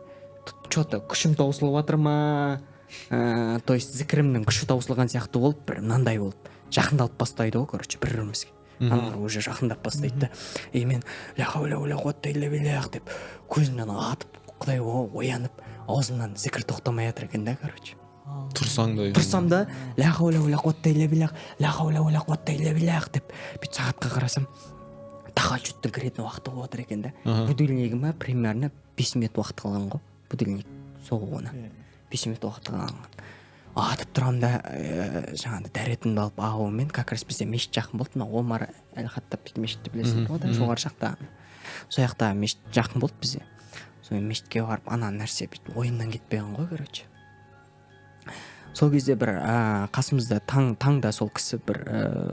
что-то күшім таусылып жатыр ма? То есть зікірімнің күші таусылған сияқты болып, бір мынандай болып жақындалып бастайды ғой, короче, бір-бірімізге. Аналар уже жақындап бастайды да. И мен ля хауля уля куатта илля биллях деп көзімнен атып, құдай оянып, аузымнан зікір тоқтамай жатыр екен да, короче. Тұрсам да ля хауля уля куатта илля биллях, ля хауля уля куатта илля биллях деп бүйтіп сағатқа қарасам, тахаджудтың кіретін уақыты болып жатыр екен да. Будильнигіме примерно 5 минут уақыт қалған ғой, будильник соғуына. 5 минут уақыт қалған. Атып тұрамын да, жаңағыдай дәретімді алып ағуымен, как раз бізде мешіт жақын болды, мына Омар Әл-Хаттаб дейтін мешітті білесің ғой да, жоғары жақта. Сол жақта мешіт жақын болды бізде. Сол мешітке барып ана нәрсе бүйтіп ойымнан кетпеген ғой, короче. Сол кезде бір қасымызда таңда сол кісі бір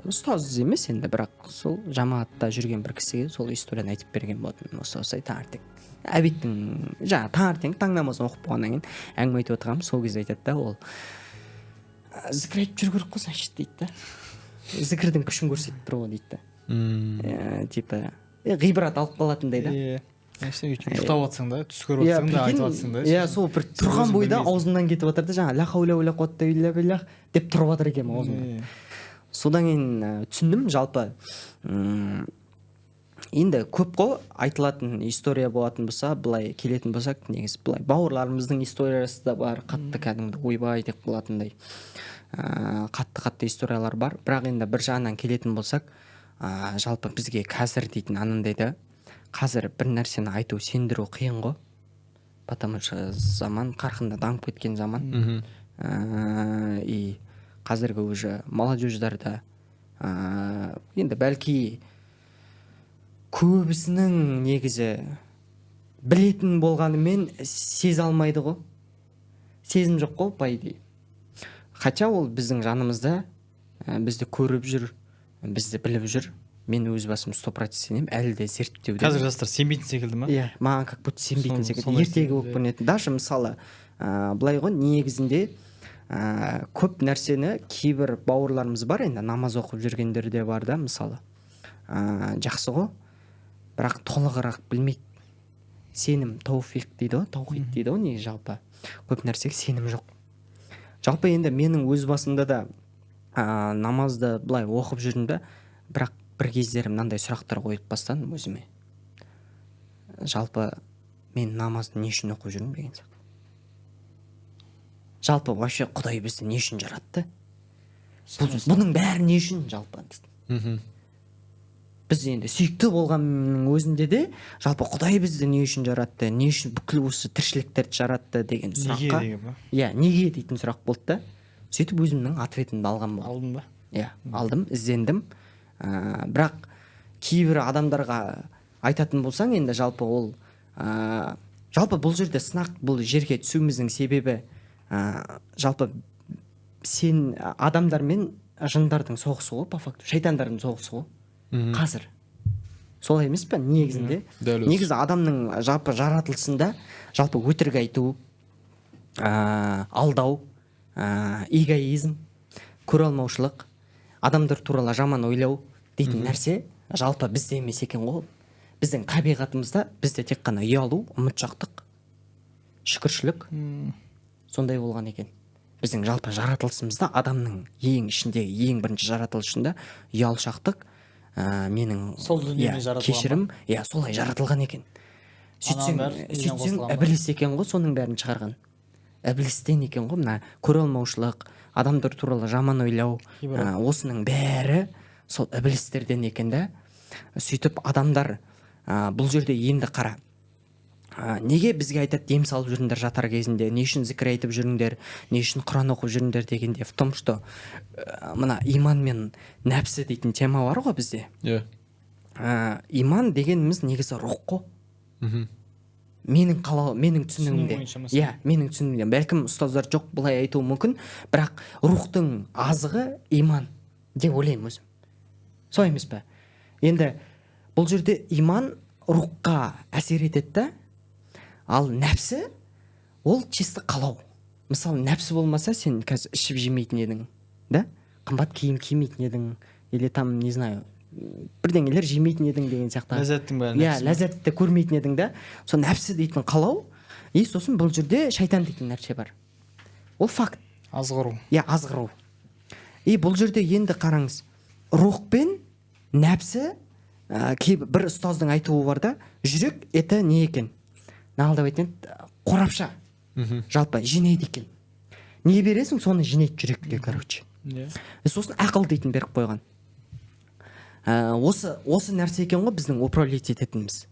ұстаз емес енді, бірақ сол жамаатта жүрген бір кісіге сол историяны айтып берген болатын. Осылай таңертең әбеттің жаңа таңертең таң намазын оқып болғаннан кейін әңгіме айтып отырғанбыз. Сол кезде айтады да, ол зікір айтып жүру керек қой, значит дейді да, зікірдің күшін көрсетіп тұр ғой дейді да. Типа ғибрат алып қалатындай да. ұйықтап жатсың да, түс көріп жатсың да, айтып жатсың да. Иә, сол бір тұрған бойда аузымнан кетіп жатыр да, жаңа ля хауля уля куатта илля биллях деп тұрып жатыр екен аузымнан. Содан кейін түсіндім, жалпы енді көп қой айтылатын история болатын болса, былай келетін болсақ, негізі былай бауырларымыздың историясы да бар, қатты кәдімгі ойбай деп қалатындай қатты историялар бар. Бірақ енді бір жағынан келетін болсақ, жалпы бізге қазір дейтін анандай да, қазір бір нәрсені айту, сендіру қиын ғой, потому что заман қарқында дамып кеткен заман. И қазіргі уже молодежьдарда енді бәлки көбісінің негізі білетін болғанымен сезе алмайды ғой, сезім жоқ қой, по идее. Хотя ол біздің жанымызда, бізді көріп жүр, бізді біліп жүр. Мен өз басым 100% сенемін, әлі де зерттеуде. Қазір жастар сенбейтін секілді ма? Иә, маған как будто сенбейтін секілді, ертегі болып көрінетін. Даже мысалы былай ғой, негізінде көп нәрсені кейбір бауырларымыз бар, енді намаз оқып жүргендер де бар да, мысалы жақсы ғой, бірақ толығырақ білмейді. Сенім тауфиқ дейді ғой, таухид дейді ғой, не жалпы көп нәрсеге сенім жоқ. Жалпы енді менің өз басымда да намазды былай оқып жүрдім да, бірақ бір кездері мынандай сұрақтар қойып бастадым өзіме. Жалпы мен намазды не үшін оқып жүрмін деген сияқты. Жалпы вообще Құдай бізді не үшін жаратты? Бұның бәрі не үшін жалпы? Біз енді сүйікті болғанның өзінде де жалпы Құдай бізді не үшін жаратты, не үшін бүкіл осы тіршіліктерді жаратты деген сұраққа, неге дейтін сұрақ болды да. Сөйтіп өзімнің ответімді алған болдым. Алдың ба? Иә, алдым, іздендім. Бірақ кейбір адамдарға айтатын болсаң, енді жалпы ол жалпы бұл жерде сынақ, бұл жерге түсуіміздің себебі жалпы сен адамдар мен жындардың соғысы ғой, по факту шайтандардың соғысы ғой. Қазір солай емес пе негізінде? Негізі адамның жалпы жаратылысында жалпы өтірік айту, алдау, эгоизм, көре алмаушылық, адамдар туралы жаман ойлау, дейтін нәрсе жалпы бізде емес екен ғой ол. Біздің табиғатымызда бізде тек қана ұялу, ұмытшақтық, шүкіршілік сондай болған екен. Біздің жалпы жаратылысымызда адамның ең ішіндегі ең бірінші жаратылысында ұялшақтық, менің Сол дүниемен жаратылған кешірім, солай жаратылған екен. Сөйтсең ібіліс екен ғой соның бәрін шығарған. Ібілістен екен ғой мына көре алмаушылық, адамдар туралы жаман ойлау, осының бәрі сол ібілістерден екен да. Сөйтіп адамдар бұл жерде енді қара. Неге бізге айтады дем салып жүріңдер жатар кезінде, не үшін зікір айтып жүріңдер, не үшін Құран оқып жүріңдер дегенде, в том, что мына иман мен нәпсі дейтін тема бар ғой бізде. Иман дегеніміз негізі рух қой. Менің түсінігімде. Менің түсінігімде. Бәлкім ұстаздар жоқ бұлай айтуы мүмкін, бірақ рухтың азығы иман деп ойлаймын өзім. Солай емес пе? Енді бұл жерде иман рухқа әсер етеді да, ал нәпсі ол чисто қалау. Мысалы, нәпсі болмаса сен қазір ішіп жемейтін едің, да? Қымбат киім кимейтін едің, или там, не знаю, бірдеңелер жемейтін едің деген сияқты. Ләззаттың бәрі нәпсі. Ләззатты көрмейтін едің да. Сол нәпсі дейтін қалау, сосын бұл жерде шайтан дейтін нәрсе бар. Ол факт. Азғыру. Азғыру. Бұл жерде енді қараңыз, рух пен нәпсі, бір ұстаздың айтуы бар да, жүрек еті не екен? Нағылдап айтады, қорапша. Жалпы жинейді екен. Не бересің, соны жинейді жүрекке, короче. Сосын ақыл дейтін беріп қойған. Осы нәрсе екен ғой біздің управлять ететініміз.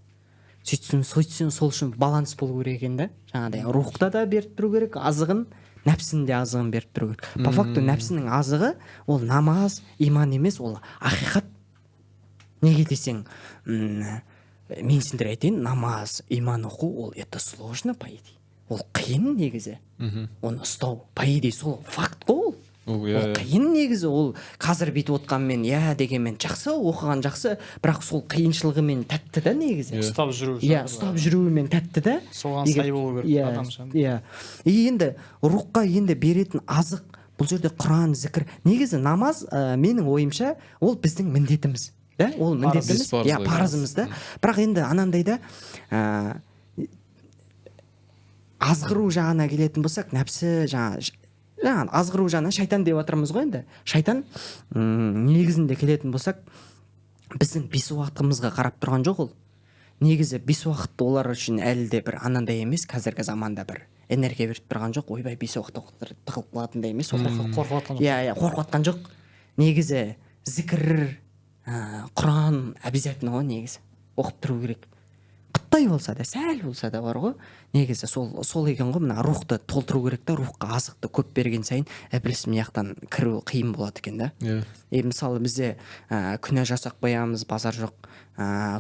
Сөйтсең сол үшін баланс болу керек екен да. Жаңағыдай рухта да беріп тұру керек, азығын, нәпсінің де азығын беріп тұру керек. По факту нәпсінің азығы ол намаз, иман емес, ол ақиқат. Неге десең, мен сендер айтайын, намаз, иман оқу, ол это сложно, по идее. Ол қиын негізі. Оны ұстау, по идее, сол факт қой ол. Ол қиын негізі, ол қазір бүйтіп отқанмен, дегенмен жақсы, оқыған жақсы, бірақ сол қиыншылығымен тәтті да негізі. Ұстап жүру. Ұстап жүруімен тәтті да. Соған сай болу керек адамша. Енді рухқа енді беретін азық, бұл жерде Құран, зікір. Негізі намаз, менің ойымша, ол біздің міндетіміз. Ол міндетіміз, парызымыз да. Бірақ енді анандайда азғыру жағына келетін болсақ, нәпсі жаңа азғыру жағына шайтан деп отырмыз ғой енді. Шайтан негізінде келетін болсақ, біздің 5 уақытымызға қарап тұрған жоқ ол. Негізі 5 уақыт олар үшін әлі де бір анандай емес, қазіргі заманда бір энергия беріп тұрған жоқ. Ойбай 5 уақыт оқытыр, тығылып қалатындай емес. Қорқыватқан жоқ. Негізі зікір, Құран обязательно ғой негізі. Оқып тұру керек. Құттай болса да, сәл болса да бар ғой. Негізі сол екен ғой, мына рухты толтыру керек та, рухқа азықты көп берген сайын ібіліс мияқтан кіру қиын болады екен да. Мысалы бізде күнә жасап қоямыз, базар жоқ.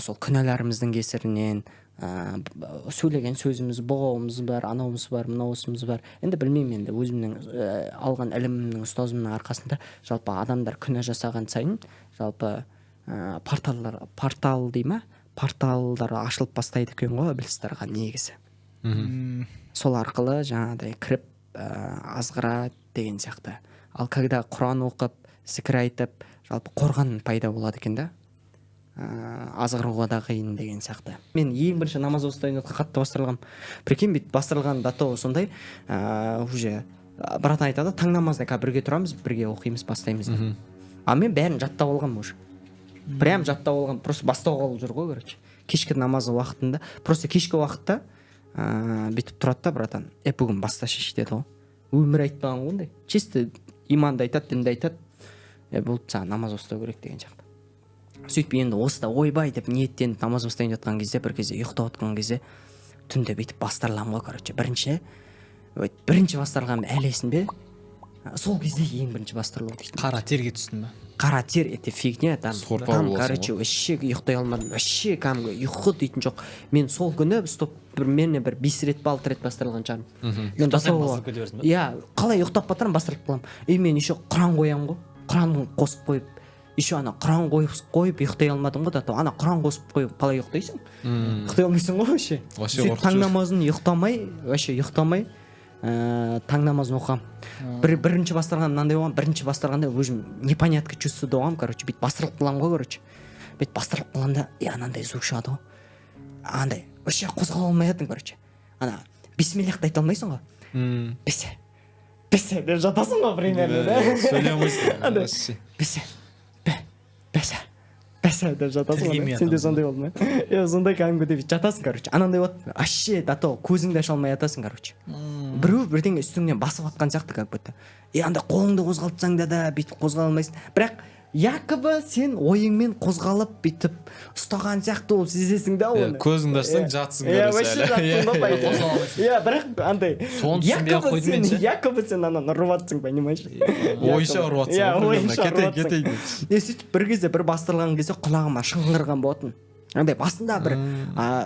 Сол күнәларымыздың кесірінен сөйлеген сөзіміз, боғауымыз бар, анауымыз бар, мынауымыз бар. Енді білмеймін, енді өзімнің алған ілімімнің, ұстазымның арқасында жалпы адамдар күнә жасаған сайын жалпы порталдар ашылып бастайды екен ғой ібілістарға негізі. Сол арқылы жаңағыдай кіріп азғырады деген сияқты. Ал когда Құран оқып, зікір айтып, жалпы қорған пайда болады екен да. Азғыруға да қиын деген сияқты. Мен ең бірінші намаз ұстайын қатты бастырылғам. Прикинь, бүйтіп бастырылған дато сондай, уже брат айтады, таң намазына бірге тұрамыз, бірге оқимыз, бастаймыз. А мен бәрін жаттап алғам уже. Прям жаттап алғам, просто бастау қалып жүр ғой, короче. Кешкі намазы уақытында, просто кешкі уақытта бүйтіп тұрады да, братан, бүгін баста шеш деді ғой. Өмір айтпаған қондай. Чисто иманды айтады, дінді айтады. Болды, саған намаз ұстау керек деген сияқты. Сөйтіп енді осыда ойбай деп ниеттеніп намаз бастайын жатқан кезде, бір кезде ұйықтап отқан кезде түнде бүйтіп бастырылам ғой, короче. Бірінші бастырылған әлі есімде. Сол кезде ең бірінші бастырылу дейді. Қара терге түстің бе? Қара тер, это фигня, там, короче, вообще ұйықтай алмадым, вообще кәдімгі ұйқы дейтін жоқ. Мен сол күні мен бір 5 рет, 6 рет бастырылған шығармын. Қалай ұйықтап батырым бастырылып қалам. Мен еще Құран қоям ғой, Құран қосып қойып, еще ана Құран қойып ұйықтай алмадым ғой, ана Құран қосып қойып қалай ұйықтайсың? Ұйықтай алмайсың ғой вообще. Таң намазын ұйықтамай, вообще ұйықтамай, таң намазын оқығам. Бірінші бастырған мынандай болған, бірінші бастырғанда өзім непонятка чувствовать болғам, короче, бүйтіп бастырылып қалам ғой, короче. Бүйтіп бастырылып қалғанда, анандай звук шығады ғой. Андай, вообще қозғала алмай жатырмын, короче. Ана, бисмиллахты айта алмайсың ғой. Бесе деп жатасың ғой, примерно, да? Сөйлей алмайсың. Бесе деп жатасың ғой. Сенде сондай болды ма? Сондай кәдімгідей жатасың, короче. Анандай болады. Вообще, дато көзіңді аша алмай жатасың, короче. Біреу бірдеңе үстіңнен басып атқан сияқты, как будто. Анда қолыңды қозғалтсаң да бүйтіп қозғала алмайсың. Бірақ якобы сен ойыңмен қозғалып бүйтіп ұстаған сияқты болып сезесің да оны. Көзіңді ашсаң жатсың вообще жатсың да, қозғала бірақ андай якобы сен ананы ұрыватсың, понимаешь? Ойынша ұрыватсың. Кетейін. Сөйтіп бір кезде бір бастырылған кезде құлағыма шыңғырған болатын. Андай басында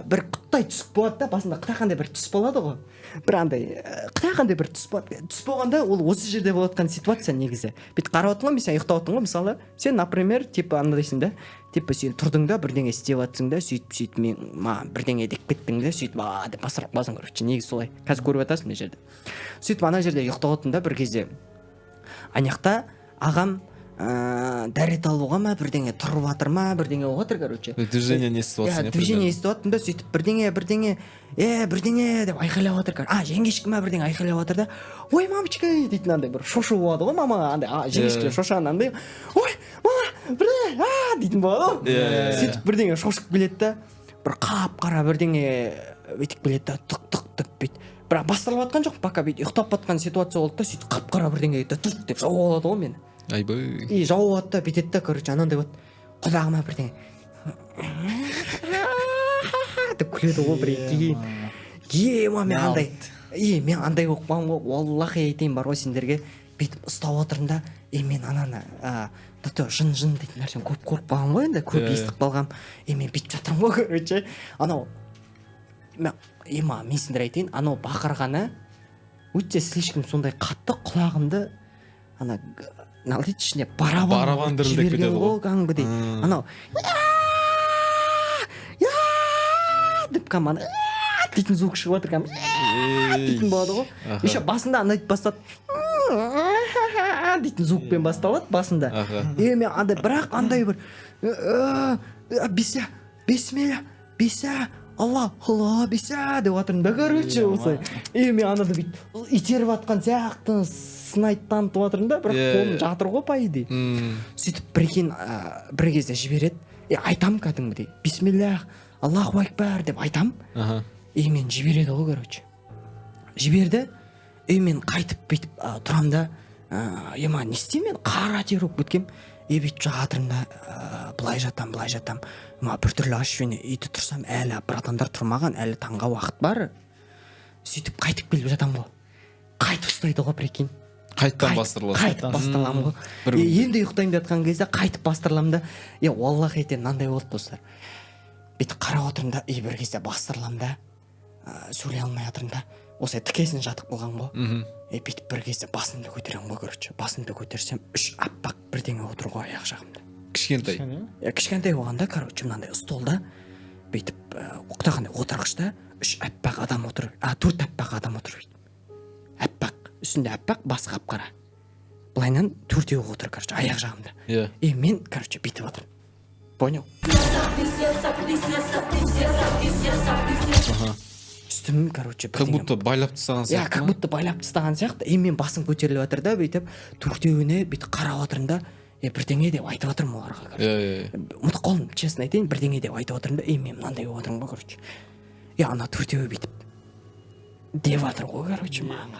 бір қытай түсіп болады да, басында қытайқандай бір түс болады ғой. Бір андай қытайқандай бір түс болады. Түс болғанда ол осы жерде болатқан ситуация негізі. Бүйтіп қарап отырған, сен ұйықтап отырған ғой, мысалы, сен, например, типа андайсың да, типа сен тұрдың да бірдеңе істеп жатсың да, сөйтіп маған бірдеңе деп кеттің да, сөйтіп деп басырып қаласың, короче, негізі солай. Қазір көріп жатасың мына жерде. Сөйтіп ана жерде ұйықтап отырдым да бір кезде. Аняқта ағам дәрет алуға ма бірдеңе тұрып жатыр ма бірдеңе болып жатыр, короче. Движение не естіп жатсың. Движение естіп жатырмын да, сөйтіп бірдеңе деп айқайлап жатыр. Жеңгешкі ма бірдеңе айқайлап жатыр да, ой мамочка дейтін, андай бір шошу болады ғой мамаға, андай жеңгешке шошаған андай, ой мама бірдеңе дейтін болады ғой. Сөйтіп бірдеңе шошып келеді да, бір қап-қара бірдеңе өйтіп келеді да, тық бүйтіп. Бірақ бастырылып жатқан жоқ, пока бүйтіп ұйықтап жатқан ситуация болды да, сөйтіп қап-қара бірдеңе деп жауып алады ғой мені. Айбай. Жауып алады да, бүйтеді да, короче, анандай болады. Құлағыма бірдеңе деп күледі ғой бір кейін. Мен андай болып қалғанмын ғой, уаллахи айтайын бар ғой сендерге, бүйтіп ұстап отырмын да, мен ананы жын дейтін нәрсені көп көріп қалғанмын ғой, енді көп естіп қалғанмын. Мен бүйтіп жатырмын ғой, короче. Анау мен сендер айтайын, анау бақырғаны өте слишком сондай қатты құлағымды налдейді ішіне барабан жіберген ғой, кәдімгідей. Анау деп каман дейтін звук шығып жатыр, дейтін болады ғой. Еще басында андайды бастады, дейтін звукпен басталады басында. Мен андай, бірақ андай бір бися Алла бися деп жатырмын да, короче, осылай. Мен анады бүйтіп итеріп жатқан сияқты сынайды танытып жатырмын да, бірақ қолым жатыр ғой, по идее. Сөйтіп бір кезде жібереді, айтам кәдімгідей, бисмиллах, Аллаху акбар деп айтам. Мен жібереді ғой, короче. Жіберді, мен қайтып бүйтіп тұрам да, не істеймін, мен қара тер болып кеткем. Бүйтіп жатырмын да, былай жатам. Біртүрлі ощущение, үйде тұрсам, әлі бір адамдар тұрмаған, әлі таңға уақыт бар. Сөйтіп қайтып келіп жатам ғой. Қайтып ұстайды ғой, прикинь. Қайттан бастырыласың. Қайтып бастырылам ғой. Енді ұйықтайын жатқан кезде қайтып бастырылам да, уаллахи айтайын, мынандай болды достар. Бүйтіп қарап отырмын да, бір кезде бастырылам да, сөйлей алмай жатырмын да, осылай тікесін жатып қалған ғой. Бүйтіп бір кезде басымды көтерем ғой, короче. Басымды көтерсем, 3 аппақ бірдеңе отыр ғой аяқ жағымда. Кішкентай болғанда, короче, мынандай столда бүйтіп құтақандай отырғышта 3 аппақ адам отыр, 4 аппақ адам отыр бүйтіп. Аппақ, үстінде аппақ, басы қап-қара. Былайнан 4-еу отыр, короче, аяқ жағымда. Мен, короче, бүйтіп отырмын. Понял? Үстім, короче, как будто байлап тастаған сияқты. Как будто байлап тастаған сияқты. Мен басым көтеріліп жатыр да, бүйтіп 4-еуіне бүйтіп қарап отырмын да, бірдеңе деп айтып отырмын оларға. Ұмытып қалдым, честно айтайын, бірдеңе деп айтып отырмын да, мен мынандай болып отырмын ғой, короче. Ана 4-еуі бүйтіп деп жатыр ғой, короче, маған.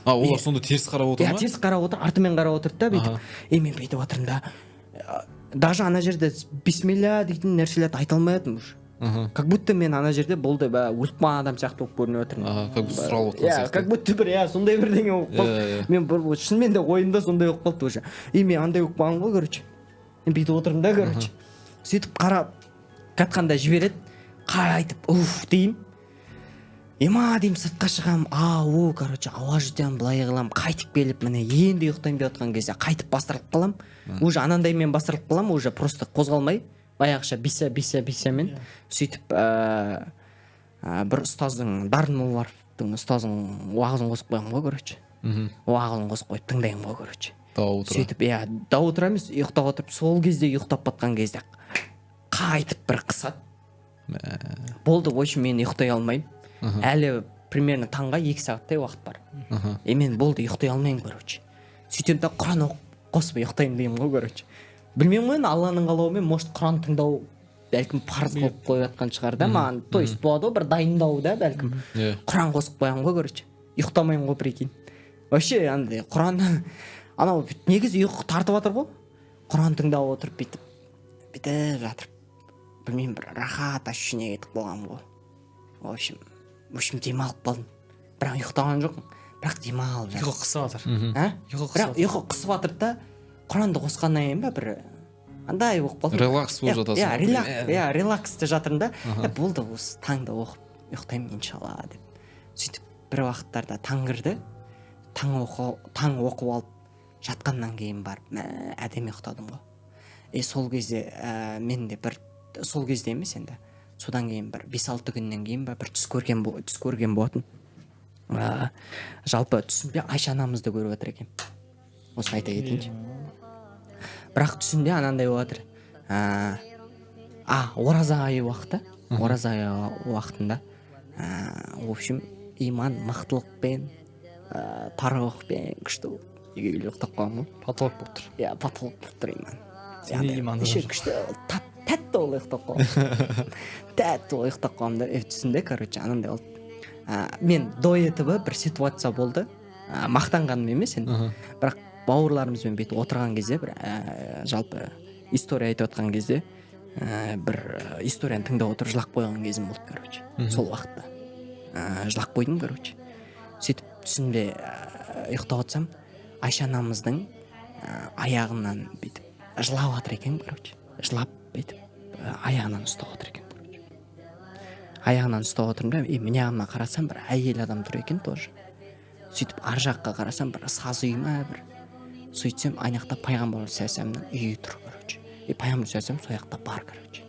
Олар сонда теріс қарап отыр ма? Теріс қарап отыр, артымен қарап отырды да, бүйтіп. Мен бүйтіп отырмын да, даже ана жерде бисмилля дейтін нәрселерді айта алмай жатырмын уже. Как будто мен ана жерде болды, өліп қалған адам сияқты болып көрініп отырмын. Как будто сұралып отырған сияқты. Как будто бір, сондай бірдеңе болып қалды. Мен шынымен де ойымда сондай болып қалды уже. Мен андай болып қалған ғой, короче. Мен бүйтіп отырмын да, короче. Сөйтіп қарап қатқанда жібереді, қайтып деймін. Деймін, сыртқа шығам, короче, ауа жұтам, былай қылам, қайтып келіп, міне енді ұйықтайын деп жатқан кезде қайтып бастырылып қалам. Уже анандай мен бастырылып қалам, уже просто қозғалмай. Баяғыша бися мен сөйтіп бір ұстаздың Дарын Молларов мектептің ұстазың уағызын қосып қойған ғой короче. Уағызын қосып қойып тыңдаймын ғой короче. дау тұра Сөйтіп дау тұра емес, ұйықтап отырып сол кезде ұйықтап батқан кезде қайтып бір қысады. Болды, в общем, мен ұйықтай алмаймын. Әлі примерно таңға 2 сағаттай уақыт бар. Мен болды, ұйықтай алмаймын короче. Сөйтем да Құран оқып қосып ұйықтаймын деймін ғой короче. Білмеймін ғой, Алланың қалауымен, может Құран тыңдау бәлкім парыз қылып қойып жатқан шығар да маған. То есть болады ғой, бір дайындау да бәлкім. Құран қосып қоямын ғой короче. Ұйықтамаймын ғой, прикинь. Вообще андай Құран анау негізі ұйқы тартып жатыр ғой. Құран тыңдап отырып бүйтіп жатыр. Білмеймін, бір рахат ощущение кетіп қалған ғой. В общем демалып қалдым. Бірақ ұйықтаған жоқпын. Бірақ демалып жатыр. Ұйқы қысып жатыр. Бірақ ұйқы қысып жатыр да Құранды қосқаннан кейін ба бір андай болып қалдым. Релакс болып жатасың. Релаксте жатырмын да. Болды, осы таңда оқып ұйықтаймын иншалла деп. Сөйтіп бір уақыттарда таң кірді. Таң оқып алып жатқаннан кейін барып әдемі ұйықтадым ғой. Сол кезде мен де бір сол кезде емес енді. Содан кейін бір 5-6 күннен кейін ба бір түс көрген болатын. Жалпы түсімде Айша анамызды көріп отыр екен. Осыны айта кетейінші. Бірақ түсімде анандай болады. Ораза айы уақыты. Ораза айы уақытында в общем иман мықтылықпен тарауықпен күшті үйге келіп ұйықтап қалған ғой. Потолок болып тұр. Потолок болып тұр иман. Сенде иман Еще күшті тәтті ол ұйықтап қалған. Тәтті ол ұйықтап қалған да түсімде короче анандай болды. Мен до этого бір ситуация болды. Мақтанғаным емес енді. Бірақ бауырларымызбен бүйтіп отырған кезде бір жалпы история айтып отқан кезде бір историяны тыңдап отырып жылап қойған кезім болды короче. Сол уақытта жылап қойдым короче. Сөйтіп түсімде ұйықтап отырсам Айша анамыздың аяғынан бүйтіп жылап жатыр екен короче. Жылап бүйтіп аяғынан ұстап отыр екен короче. Аяғынан ұстап отырмын да мына жағыма қарасам бір әйел адам тұр екен тоже. Сөйтіп ар жаққа қарасам бір саз үй ма бір. Сөйтсем аяқта пайғамбар саллаллаху үйі тұр короче. Пайғамбар саллаллаху сол жақта бар короче.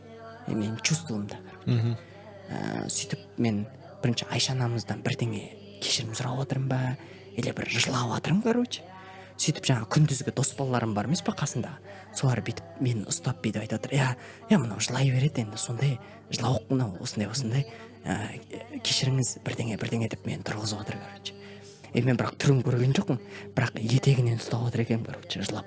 Мен чувствуымда короче. Сөйтіп мен бірінші Айша анамыздан бірдеңе кешірім сұрап отырмын ба или бір жылап отырмын короче. Сөйтіп жаңа күндізгі дос балаларым бар емес па қасында. Солар бүйтіп мені ұстап бүйтіп айтып отыр. Мынау жылай береді енді сондай жылауық мынау осындай кешіріңіз бірдеңе деп мені тұрғызып отыр короче. Мен бірақ түрін көрген жоқпын. Бірақ етегінен ұстап отыр екен короче жылап.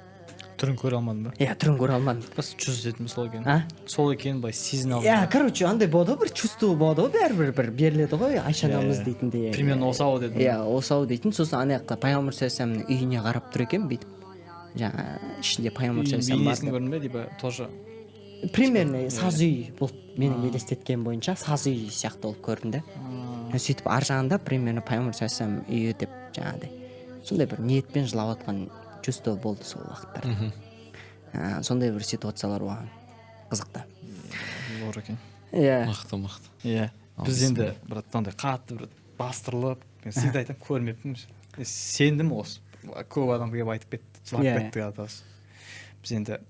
Түрін көре алмадың ба? Түрін көре алмадым. Бас чувствуетім сол екен. Сол екен былай сезіне алдым. Короче андай болады ғой, бір чувство болады ғой, бәрібір бір беріледі ғой Айша анамыз дейтіндей. Примерно осау дедің. Осау дейтін. Сосын ана жақта пайғамбар саллаллаху үйіне қарап тұр екен бүйтіп. Жаңа ішінде пайғамбар саллаллаху бейнесін көрдің бе дейбі тоже. Примерно саз үй болып менің елестеткен бойынша саз үй сияқты болып көрдім да. Сөйтіп ар жағында примерно пайғамбар саллаллаху үйі деп жаңағыдай сондай бір ниетпен жылап жатқан чувство болды сол уақыттар. Сондай бір ситуациялар болған. Қызықты. Зор екен. Мықты. Біз енді бір андай қатты бір бастырылып, мен всегда айтамын, көрмеппін. Сендім осы. Көп адам келіп айтып кетті, жылап кетті атасы. Біз енді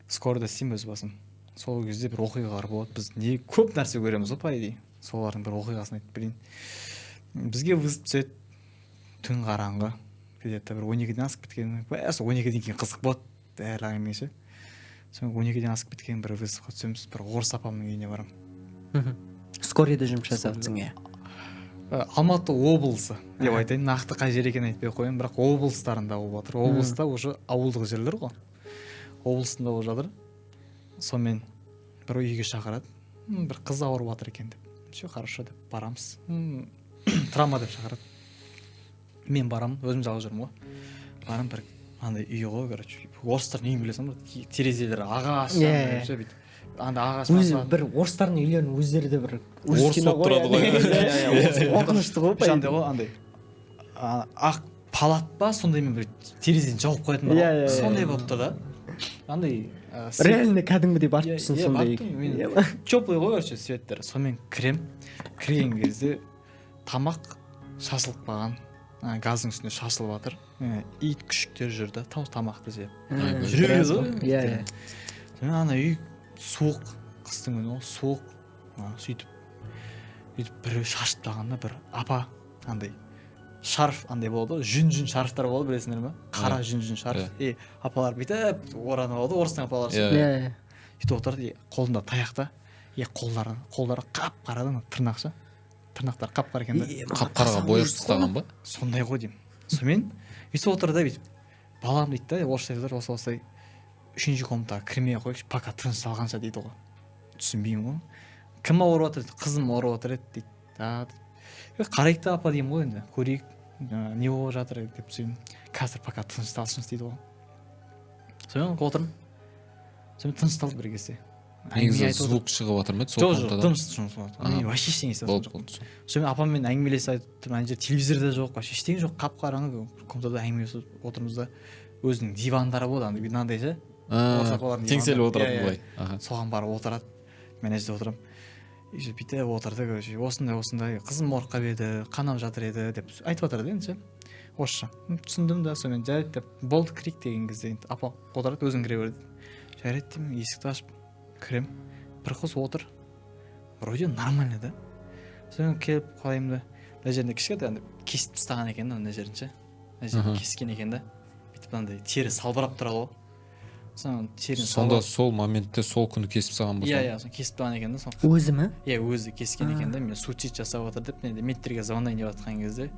скорда істеймін өз басым. Сол кезде бір оқиғалар болады. Біз не көп нәрсе көреміз ғой по идее. Солардың бір оқиғасын айтып берейін. Бізге вызып түседі. Түн қараңғы. Где-то бір 12-ден асып кеткен. Сол 12-ден кейін қызық болады. Әлі әңгімесі. Соң 12-ден асып кеткен бір вызовқа түсеміз. Бір орыс апамның үйіне барамын. Скорыйда жұмыс жасап жатсың Алматы облысы деп айтайын. Нақты қай жер екенін айтпай қояйын, бірақ облыстарында болып жатыр. Облыста уже ауылдық жерлер ғой. Облысында болып жатыр. Сонымен бір үйге шақырады. Бір қыз ауырып жатыр екен деп. Все хорошо деп барамыз. Травма деп шақырады. Мен барамын, өзім жалғыз жүрмін ғой. Барам бір андай үй ғой, короче. Орыстардың үйін білесің ба? Терезелері ағаш, бүйтіп. Анда ағаш өзі бір орыстардың үйлерінің өздері де бір орыс болып тұрады ғой. Қорқынышты ғой. Андай ғой, андай ақ палат па, сондаймен бір терезені жауып қоятын ба? Сондай болып тұр да. Андай реально кәдімгідей барып тұрсың сондай. Теплый ғой, короче, светтер. Сонымен кірген кезде тамақ шашылып қалған. Газдың үстінде шашылып жатыр. Ит күшіктер жүрді, тамақты жеп. Жүреді ғой. Ана үй суық, қыстың күні суық. Сөйтіп біреу шашып тағанда бір апа андай шарф андай болады ғой, жүн шарфтар болады, білесіңдер ма? Қара жүн шарф. Апалар бүйтіп оранып алады, орыстың апалары ше. иә Сөйтіп отырады, қолында таяқта, қолдары қап-қара да, тырнақ ше. Тырнақтар қап-қара екен да. Қап-қараға бояп тастаған ба? Сондай ғой деймін. Сонымен өйтіп отырды да бүйтіп. Балам дейді да, орысша айтады, осылай 3-ші комнатаға кірмей ақ қойшы, пока тынышталғанша дейді ғой. Түсінбеймін ғой. Кім ауырып жатыр дейді, қызым ауырып жатыр еді дейді. Қарайық та апа деймін ғой енді, көрейік не болып жатыр деп сөйтіп. Қазір пока тынышталсыншы дейді ғой. Сонымен отырмын. Сонымен тынышталды бір кезде. Негізі звук шығып жатыр ма еді сол комнатадан? Жоқ, дыбыс шығып жатыр. Вообще ештеңе естіп жоқ. Сонымен апаммен әңгімелесіп айтып, ана жерде телевизор да жоқ, вообще ештеңе жоқ, қап-қараңғы комнатада әңгімелесіп отырмыз да. Өзінің дивандары болады, андай мынандай ше. Теңселіп отырады былай. Соған барып отырады. Мен жерде отырамын. Бүйтіп отырды, короче, осындай қызым ауырып қалып еді, қанап жатыр еді деп айтып жатыр да енді ше. Орысша. Түсіндім да, сонымен жарайды деп болды, кірейік деген кезде апа отырады, өзің кіре бер дейді. Жарайды деймін, есікті ашып кірем. Бір қыз отыр. Вроде нормально да. Сонымен келіп қалайым да. Мына жерінде кішкентай андай кесіп тастаған екен да, мына жерін ше. Мына жерін кескен екен да. Бүйтіп андай тері салбырап тұрады ғой. Сонда сол моментте сол күні кесіп салған болса? Иә, сон кесіп тастаған екен да. Өзі ме? Иә, өзі кескен екен да. Мен суицид жасап отыр деп, мен медбикеге звондайын деп жатқан кезде,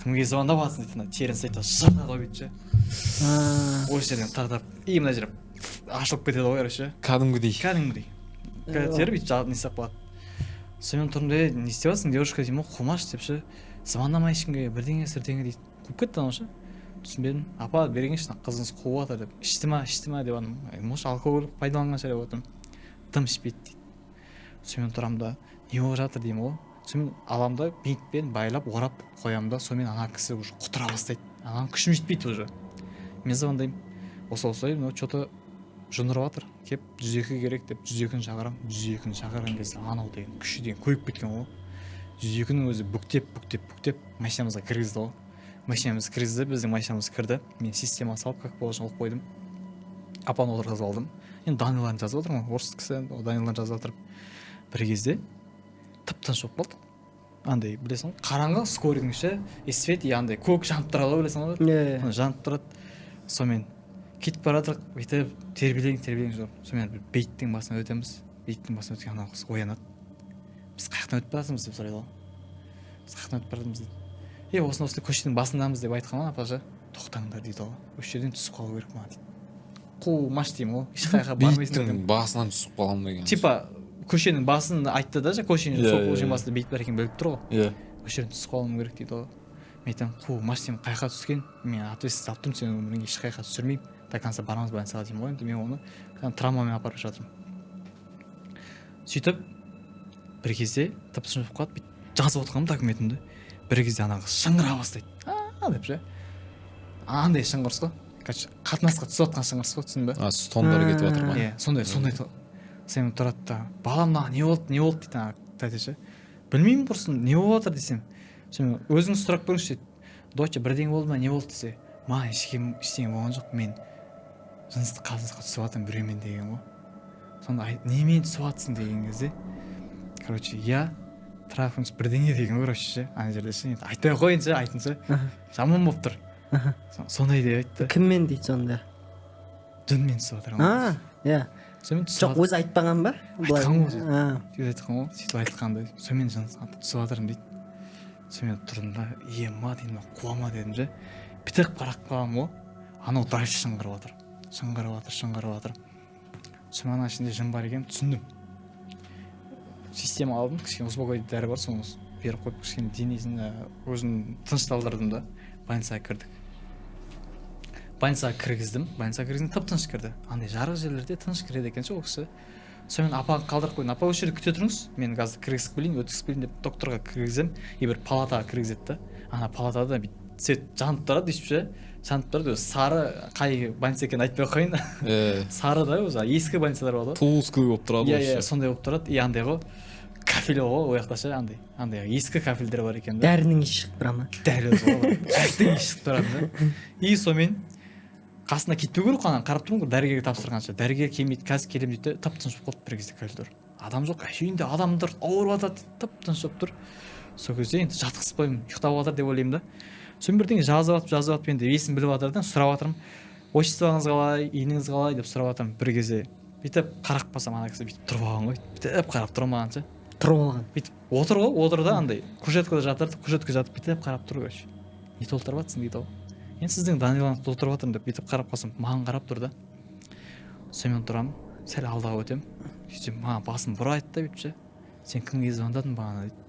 кімге звондап жатсың дейді, терін сайтта шырнады ғой бүйтіп ше. Осы жерден тартап, мына жер ашылып кетеді ғой, короче. Кәдімгідей. Тері бүйтіп не істеп қалады. Сонымен тұрмын да, не істеп жатсың, девушка деймін, қумаш деп ше. Звондамай ешкімге, бірдеңе дейді. Қуып кетті анау ше. Түсінбедім. Апа бергенші, қызыңыз қуып жатыр деп. Ішті ма деп анам. Может, алкоголь пайдаланған шығар деп отырмын. Дым ішпейді дейді. Сонымен тұрамын да, не болып жатыр деймін ғой. Сонымен аламын да бинтпен байлап орап қоямын да, сонымен ана кісі уже құтыра бастайды. Анам күшім жетпейді уже. Мен звондаймын. Осылай, что-то жындырып жатыр. Кеп 102 керек деп 102-ні шақырамын. 102-ні шақырған кезде анау деген күші деген көйіп кеткен ғой. 102-нің өзі бүктеп машинамызға кіргізді ғой. Машинамыз кіргізді, біздің машинамыз кірді. Мен система салып, как положено қойып қойдым. Апаны отырғызып алдым. Енді Даниларын жазып отырмын, орыс кісі Даниларын жазып отырып. Бір кезде тып-тыныш болып қалды. Андай, білесің ғой, қараңғы скорыйдың іші, свет, андай көк жанып тұрады ғой, білесің ғой. Жанып тұрады. Сонымен кетіп бара жатырық, бүйтіп тербелең жоқ. Сонымен бейіттің басына өтеміз. Бейіттің басына өткен ана қыз оянады. Біз қаяқтан өтіп баратырмыз деп сұрайды ғой. Біз қаяқтан өтіп баратырмыз дейді. Осындай көшенің басындамыз деп айтқан апа, тоқтаңдар дейді ғой. Осы жерден түсіп қалу керек ма дейді. Қумаш деймін ғой. Ешқайға бармайсың. Бейіттің басынан түсіп қалам деген. Типа көшенің басын айтты да, көшенің басында бейіт бар екен біліп тұр ғой. Иә. Осы жерден түсіп қалуым керек дейді ғой. Мен айтамын, қумаш деймін, қайқа түскен? Мен ответственность алып тұрмын, сен өміріңе ешқайқа түсірмеймін. До конца барамыз больницаға деймін ғой. Енді мен оны травмамен апарып жатырмын. Сөйтіп бір кезде тып-тыныш болып қалды. Жазып отырғанмын документімді. Бір кезде ана қыз шыңғыра бастайды. Деп ше. Андай шыңғырыс қой. Қатынасқа түсіп жатқан шыңғырыс қой, түсіндің бе? Стомдары кетіп жатыр ма? Иә, сондай. Сен тұрады да, балам маған не болды дейді айтады ше. Білмеймін құрсын, не болып жатыр десем. Сен өзіңіз сұрақ көріңізші дейді. Доча, бірдеңе болды ма, не болды десе. Маған ештеңе болған жоқ, мен жыныстық қатынасқа түсіп жатырмын біреумен деген ғой. Сонда немен түсіп жатсың деген кезде, короче, я трахнусь бірдеңе деген ғой, короче ше. Ана жерде ше, айтпай ақ қойын ше, айтыншы. Жаман болып тұр. Сондай деп айтты. Кіммен дейді сонда? Жынмен түсіп жатыр. Иә. Жоқ, өзі айтпаған ба? Айтқан ғой. Сөйтіп айтқанды. Сонымен жынысқа түсіп жатырмын дейді. Сонымен тұрдым да, ема деймін, қуама дедім же. Бітіп қарап қалам ғой. Анау дальше шыңғырып жатыр. Сонымен ана ішінде жын бар екен, түсіндім. Система алдым, кішкене успокоительный дәрі бар, соны беріп қойып, кішкене денесін өзін тынышталдырдым да, больницаға кірдік. Больницаға кіргіздім, тып-тыныш кірді. Андай жарық жерлерде тыныш кіреді екен ше ол кісі. Сонымен апаға қалдырып қойдым. Апа осы жерде күте тұрыңыз, мен қазір кіргізіп келейін, өткізіп келейін деп докторға кіргізем, бір палатаға кіргізеді да. Ана палатада свет жанып тұрады дейсіп ше. Жанып тұрады, сары қай больница екенін айтпай қойын. Сары да, өзі ескі больницалар болады. Тулский болып тұрады осы. Иә, сондай болып тұрады. Андай ғой. Кафель ғой, ол жақта ше, андай ескі кафельдер бар екен да. Дәрінің иісі шығып тұра ма? Дәл өзі ғой. Дәрінің иісі шығып тұрады да. И сонымен қасына кетпеу керек қой, қарап тұрмын ғой, дәрігерге тапсырғанша. Дәрігер келмейді, қазір келемін дейді, тып-тыныш болып қалды бір кезде коридор. Адам жоқ, үйінде адамдар ауырып жатады, тып-тыныш болып тұр. сол кезде енді жатқызбаймын, ұйықтап жатыр деп ойлаймын да. сосын бірдеңе жазып енді есін біліп жатыр да, сұрап жатырмын, отчествоңыз қалай, үйіңіз қалай деп сұрап жатырмын. Бір кезде бүйтіп қарап қалсам ана кісі бүйтіп тұрып алған ғой, бүйтіп қарап тұр маған ше. тұрып алған Бүйтіп отыр да, андай кушеткада жатыр, кушетка жатып бүйтіп қарап тұр короче. Не толтырып жатсың дейді ғой. Енді сіздің Даниланы толтырып жатырмын деп бүйтіп қарап қалсам, маған қарап тұр да. Сонымен тұрамын, сәл алдыға өтемін. Сөйтсем маған басын бұрайды да бүйтіп ше. Сен кімге звондадың бағана дейді.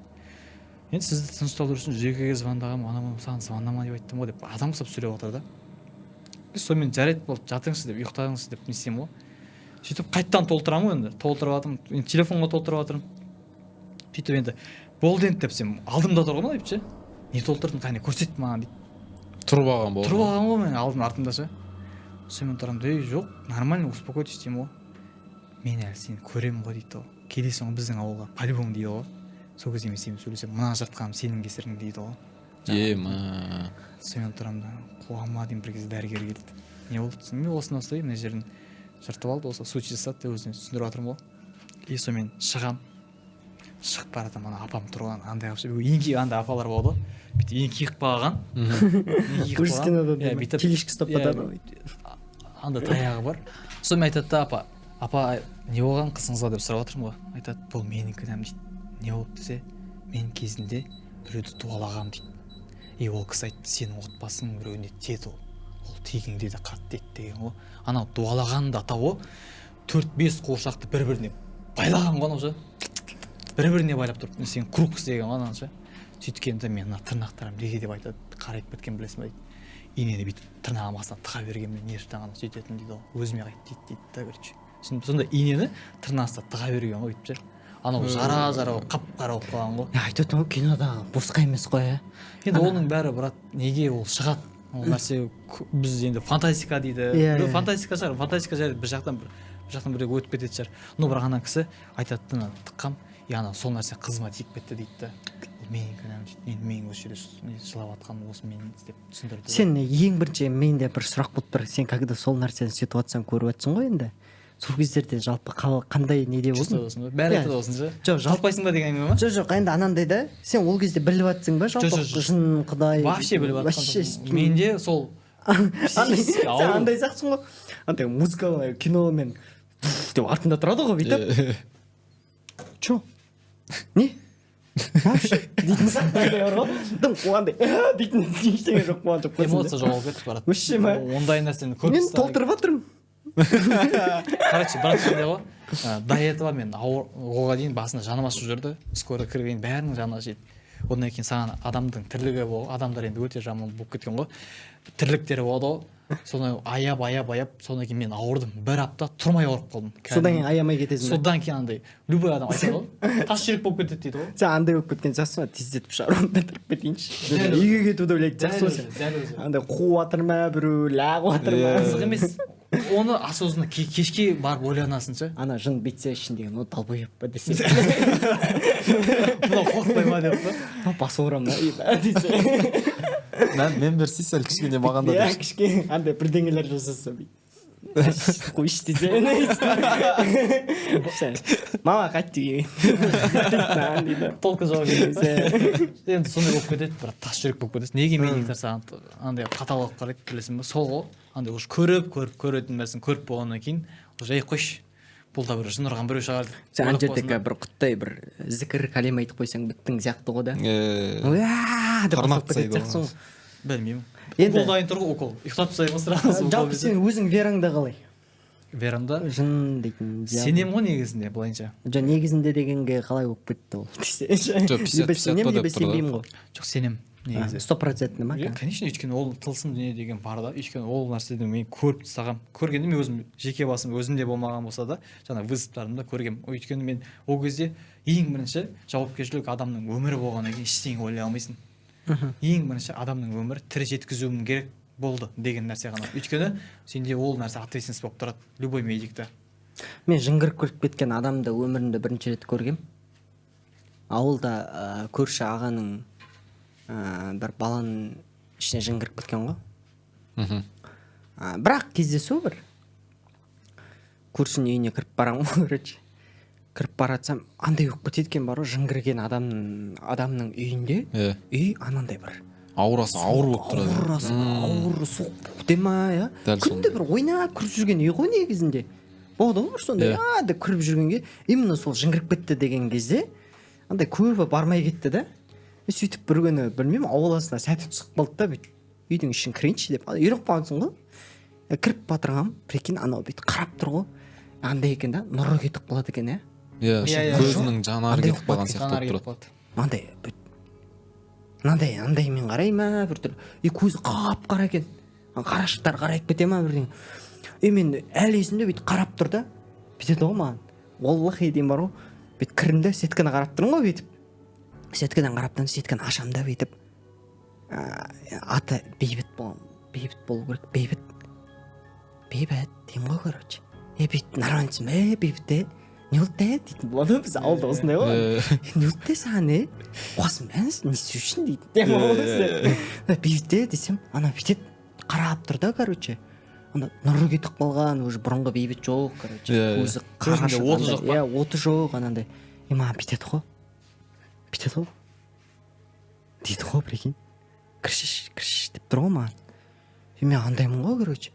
Енді сізді тынышталдыру үшін жекеге звондағанмын, анау саған звондама деп айттым ғой деп адам ұқсап сөйлеп отыр да. Сонымен жарайды болды, жатыңызшы деп, ұйықтаңызшы деп не істеймін ғой. Сөйтіп қайттан толтырамын ғой, енді толтырып жатырмын, енді телефонға толтырып жатырмын. Сөйтіп енді болды енді деп сен алдымда тұр ғой деп ше. Не толтырдың, қане көрсет маған дейді. Тұрып алған болды. Тұрып алған ғой мен алдым артымда ше. Сонымен тұрамын, ей жоқ, нормально, успокойтесь деймін ғой. Мен әлі сені көремін ғой дейді ғой. Келесің ғой біздің ауылға, по-любому дейді ғой. Сол кезде мен сенімен сөйлесем, мына жыртқаным сенің кесірің дейді ғой. Сонымен тұрамын да, қуама деймін, бір кезде дәрігер келді. Не болды? Мен осындай мына жерін жыртып алды, осы сучи жасады деп өзіне түсіндіріп жатырмын ғой. Сонымен шығам. Шығып бара жатырмын, ана апам тұрған, андай қылып, еңкейіп андай апалар болды. Бүйтіп еңкейіп қалған. бүйтіп телешка ұстап жатады. Анда таяғы бар. Сонымен айтады да, апа не болған қызыңызға деп сұрап жатырмын ғой. Айтады, бұл менің кінәм дейді. Не болды десе, мен кезінде біреуді дуалағам дейді. Ол кісі айтты, сенің отбасың біреуіне тиеді ол тегіңде де қатты ет деген ғой. Анау дуалаған да атауы 4-5 қуыршақты бір-біріне байлаған ғой уже. Бір-біріне байлап тұрып, сен круг істеген ғой ананша. Сөйткенде мен мына тырнақтарым неге деп айтады, қарайып кеткен білесің ба дейді. Инені бүйтіп тырнағым астына тыға бергенмен не үшін ана сөйтетін дейді ғой. Өзіме қайтты дейді да короче. Сонда инені тырнақ астына тыға берген ғой бүйтіп ше. Анау жара қап-қара болып қалған ғой. Айтады ғой, кинодағы босқа емес қой. Енді оның бәрі брат, неге ол шығады? Ол нәрсе біз енді фантастика дейді. Фантастика шығар, фантастика жайлы бір жақтан біреу өтіп кететін шығар. Но бірақ ана кісі айтады да, тыққам, ана сол нәрсе қызыма тиіп кетті дейді да. Ол менің кінәм дейді. Енді мен осы жерде жылап жатқаным осы мен деп түсіндірді. Сен ең бірінші менде бір сұрақ болып тұр. Сен когда сол нәрсені ситуацияны көріп жатсың ғой енді. Сол кездерде жалпы қандай неде болдың? Бәрі айтады осынша. Жоқ, жалпайсың ба деген әңгіме ма? Жоқ, енді анандай да. Сен ол кезде біліп жатсың ба жалпы жын, құдай? Вообще біліп жатқан. Менде сол сен андай сияқтысың ғой. Андай музыкалық киномен деп артында тұрады ғой бүйтіп. Чо? Не? Вообще дейтін сақтай бар ғой. Дым қуандай дейтін ештеңе жоқ қуан жоқ. Эмоция жоғалып кетіп барады. Вообще ма? Ондай нәрсені көріп мен толтырып жатырмын. Короче, брат қандай ғой, до этого мен оған дейін басында жаным ашып жүрді. Скоро кірген бәрінің жаны ашиды. Одан кейін саған адамдың тірлігі болды. Адамдар енді өте жаман болып кеткен ғой. Тірліктері болды ғой. Соны аяп, содан кейін мен ауырдым. Бір апта тұрмай ауырып қалдым. Содан кейін аямай кетесің бе? Содан кейін андай любой адам айтады ғой. Тас жүрек болып кетеді дейді ғой. Сен андай болып кеткен жассың ба? Тездетіп шығарып бітіріп кетейінші. Үйге кетуді ойлайды жассың сен. Андай қуып жатыр ма біреу, лағып жатыр ма? Қызық емес. Оны осознанно кешке барып ойланасың ше. Ана жын битсе ішіндегі ну долбоеб па десе. Мынау қорықпай ма деп па. Бас ұрам да десе. Мен берсей сәл кішкене маған да десе. Кішкене андай бірдеңелер жасаса бүйтіп. Қойшы десе. Мама қайтты үйге. Толқы жауап береді. Енді сондай болып кетеді, бірақ тас жүрек болып кетесің. Неге медиктер саған андай қатал болып қарайды білесің бе? Сол ғой. Андай уже көретін нәрсені көріп болғаннан кейін уже қойшы. Бұл да бір жын ұрған біреу шығар. Сен ана жердегі бір құттай бір зікір кәлима айтып қойсаң біттің сияқты ғой да. Тарнақ тастайды. Білмеймін. Укол дайын тұр ғой, укол. Ұйықтап тастаймын сразу. Жалпы сен өзің вераңда қалай? Верамда жын дейтін. Сенемін ғой негізінде былайынша. Жоқ, негізінде дегенге қалай болып кетті ол? Жоқ, 50-50 деп сенбеймін ғой. Жоқ, сенемін. Негізі 100% ма? Конечно, өйткені ол тылсым дүние деген бар да. Өйткені ол нәрседен мен көріп тастағам. Көргенде мен өзім жеке басым өзімде болмаған болса да, жаңа вызовтарымда көргем. Өйткені мен ол кезде ең бірінші жауапкершілік адамның өмірі болғаннан кейін ештеңе ойлай алмайсың. Ең бірінші адамның өмірі тірі жеткізуім керек болды деген нәрсе ғана. Өйткені сенде ол нәрсе ответственность болып тұрады любой медикте. Мен жыңғырып көріп кеткен адамды өмірімде бірінші рет көргем. Ауылда көрші ағаның бір баланың ішіне жыңғырып кеткен ғой. Бірақ кездесу бір көршінің үйіне кіріп барамын ғой, короче. кіріп бара жатсам андай болып кетеді екен бар ғой, жын кірген адамның үйінде үй анандай бір аурасы ауыр болып тұрады. аурасы ауыр суық бөте ма иә, Дәл күнде бір ойнап кіріп жүрген үй ғой негізінде, болады ғой бір сондай деп кіріп жүргенге именно сол жын кіріп кетті деген кезде андай көбі бармай кетті да. Сөйтіп бір күні білмеймін ауыл астына сәті түсіп қалды да, бүйтіп үйдің ішін кірейінші деп үйреніп қалғансың ғой. Кіріп батырғам, прикинь, анау бүйтіп қарап тұр ғой, андай екен да, нұры кетіп қалады екен көзінің жанары кетіп қалған сияқты болып тұрады. Мынандай мен қарай ма бір түрлі, көзі қап-қара екен, қарашықтар қарайып кете ма бірдеңе. Мен әлі есімде бүйтіп қарап тұр да, бүйтеді ғой маған, уаллахи деймін бар ғой, бүйтіп кірдім да, сетканы қарап тұрмын ғой бүйтіп, сеткадан қараптан сетканы ашам да бүйтіп, аты бейбіт болу керек, бейбіт деймін ғой, короче. Бүйтіп нормальныйсың ба, бейбіт не болды дейтін болады біз ауылда осындай ғой. Не болды саған қуасың ба, не үшін дейтін. Бейбіт десем, ана бүйтеді қарап тұр да, короче. Ана нұры кетіп қалған, уже бұрынғы бейбіт жоқ, короче. Көзі қарашық, оты жоқ, анандай. Маған бүйтеді ғой. Дейді ғой, прикинь. Кіршіш деп тұр ғой маған. Мен андаймын ғой, короче.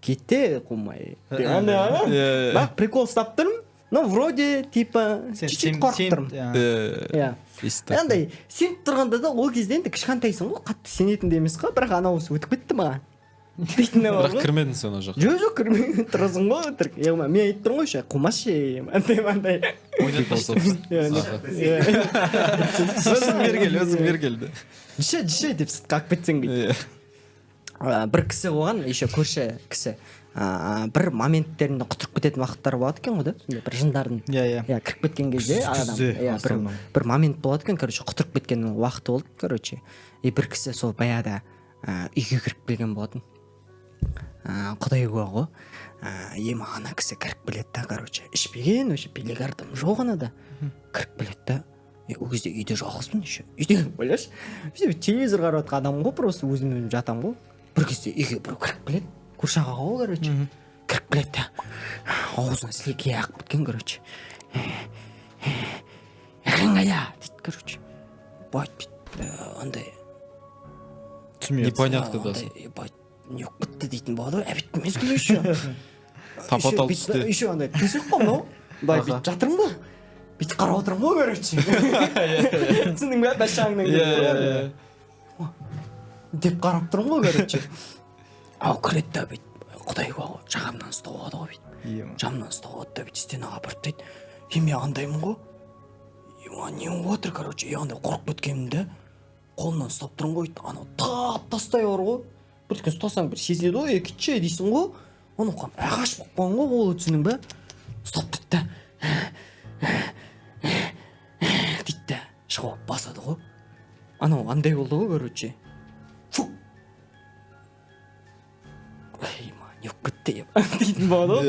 Кетте қумай. Бақ прикол ұстап тұрмын. Ну, вроде, типа, чуть-чуть қорқып тұрмын. Андай, сеніп тұрғанда да ол кезде енді кішкентайсың ғой, қатты сенетін де емес қой, бірақ анауысы өтіп кетті маған. Бірақ кірмедің сен ол жаққа. Жоқ, кірмедің, тұрасың ғой, мен айтып тұрмын ғой, қумашы, андай. Өзің бергел. Жеше деп сытқа алып кетсең дейді. Бір кісі оған, еще көрші кісі, бір моменттерінде құтырып кететін уақыттар болады екен ғой да, бір жындардың кіріп кеткен кезде бір момент болады екен, короче, құтырып кеткен уақыты болды, короче. Бір кісі сол баяғыда үйге кіріп келген болатын, құдай куә ғой. Ана кісі кіріп келеді да, короче, ішпеген, вообще пелегардым жоқ анада, кіріп келеді да. Ол кезде үйде жалғызбын еще, үйде ойлашы, телевизор қарап жатқан адам ғой, просто өзім жатам ғой. Бір кезде үйге біреу кіріп келеді, көрші аға ғой, короче, кіріп келеді да, аузына сілекей ағып кеткен, короче. Қайда дейді, короче. Андай непонятно да. Не болып кетті дейтін болады ғой, әбет емес күн еще. Тапа-тал түсті. Еще андай төсек қой мынау, бүйтіп жатырмын ғой, бүйтіп қарап отырмын ғой, короче. Түсіндің бе, бәшаңның деп қарап тұрмын ғой, короче. Ау кіреді да бүйтіп, құдай куә ғой, жағамнан ұстап алады ғой бүйтіп. Жағамнан ұстап алады да бүйтіп стенаға бұрып дейді. Мен андаймын ғой. Не болып отыр, короче, андай қорқып кеткенмін де. Қолымнан ұстап тұрмын ғой, анау тастай бар ғой. Бірден ұстасаң бір сезіледі ғой, кетші дейсің ғой. Оны ағаш болып қалған ғой, қолы түсінің бе. Ұстап дейді да. Дейді да, шығып басады ғой. Анау андай болды ғой, короче. Фук. Не болып кетті дейтін болады ғой.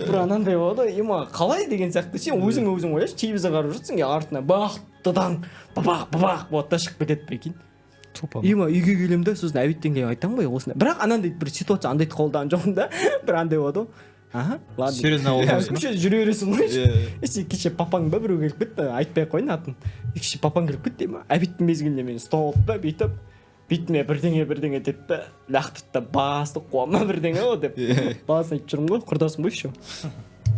Бір анандай болады ғой, қалай деген сияқты. Сен өзің ойлашы, телевизор қарап жүрсің, артына бақтыдан бабақ болады да шығып кетеді, прикинь. Үйге келем да, сосын әбеттен кейін айтам ғой осындай. Бірақ анандай бір ситуация андай қолдан жоқын да, бір андай болады ғой. Ладно. Серьезно болдың ба? Жүре бересің ғой. Кеше папаң ба біреу келіп кетті, айтпай ақ қойын атын. Кеше папаң келіп кетті деймін. Әбеттің мезгілінде мені ұстап алды да, бүйтіп бетіме бірдеңе деді да, лақтырды да басты қуама бірдеңе ғой деп. Басын айтып жүрмін ғой, құрдасым ғой еще.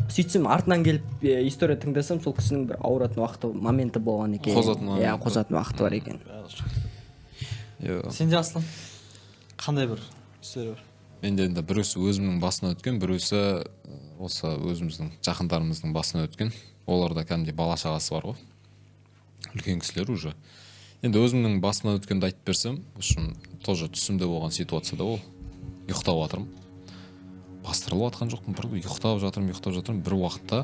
Сөйтсем артынан келіп история тыңдасам, сол кісінің бір ауыратын уақыты моменті болған екен. Қозатын уақыты бар екен. Сенде Аслан қандай бір история бар? Менде енді біреусі өзімнің басынан өткен, біреусі осы өзіміздің жақындарымыздың басынан өткен. Оларда кәдімгідей бала шағасы бар ғой. Үлкен кісілер уже. Енді өзімнің басымнан өткенді айтып берсем, үшін тоже түсімде болған ситуацияда ол. Ұйықтап жатырмын. Бастырылып жатқан жоқпын, бір ұйықтап жатырмын. Бір уақытта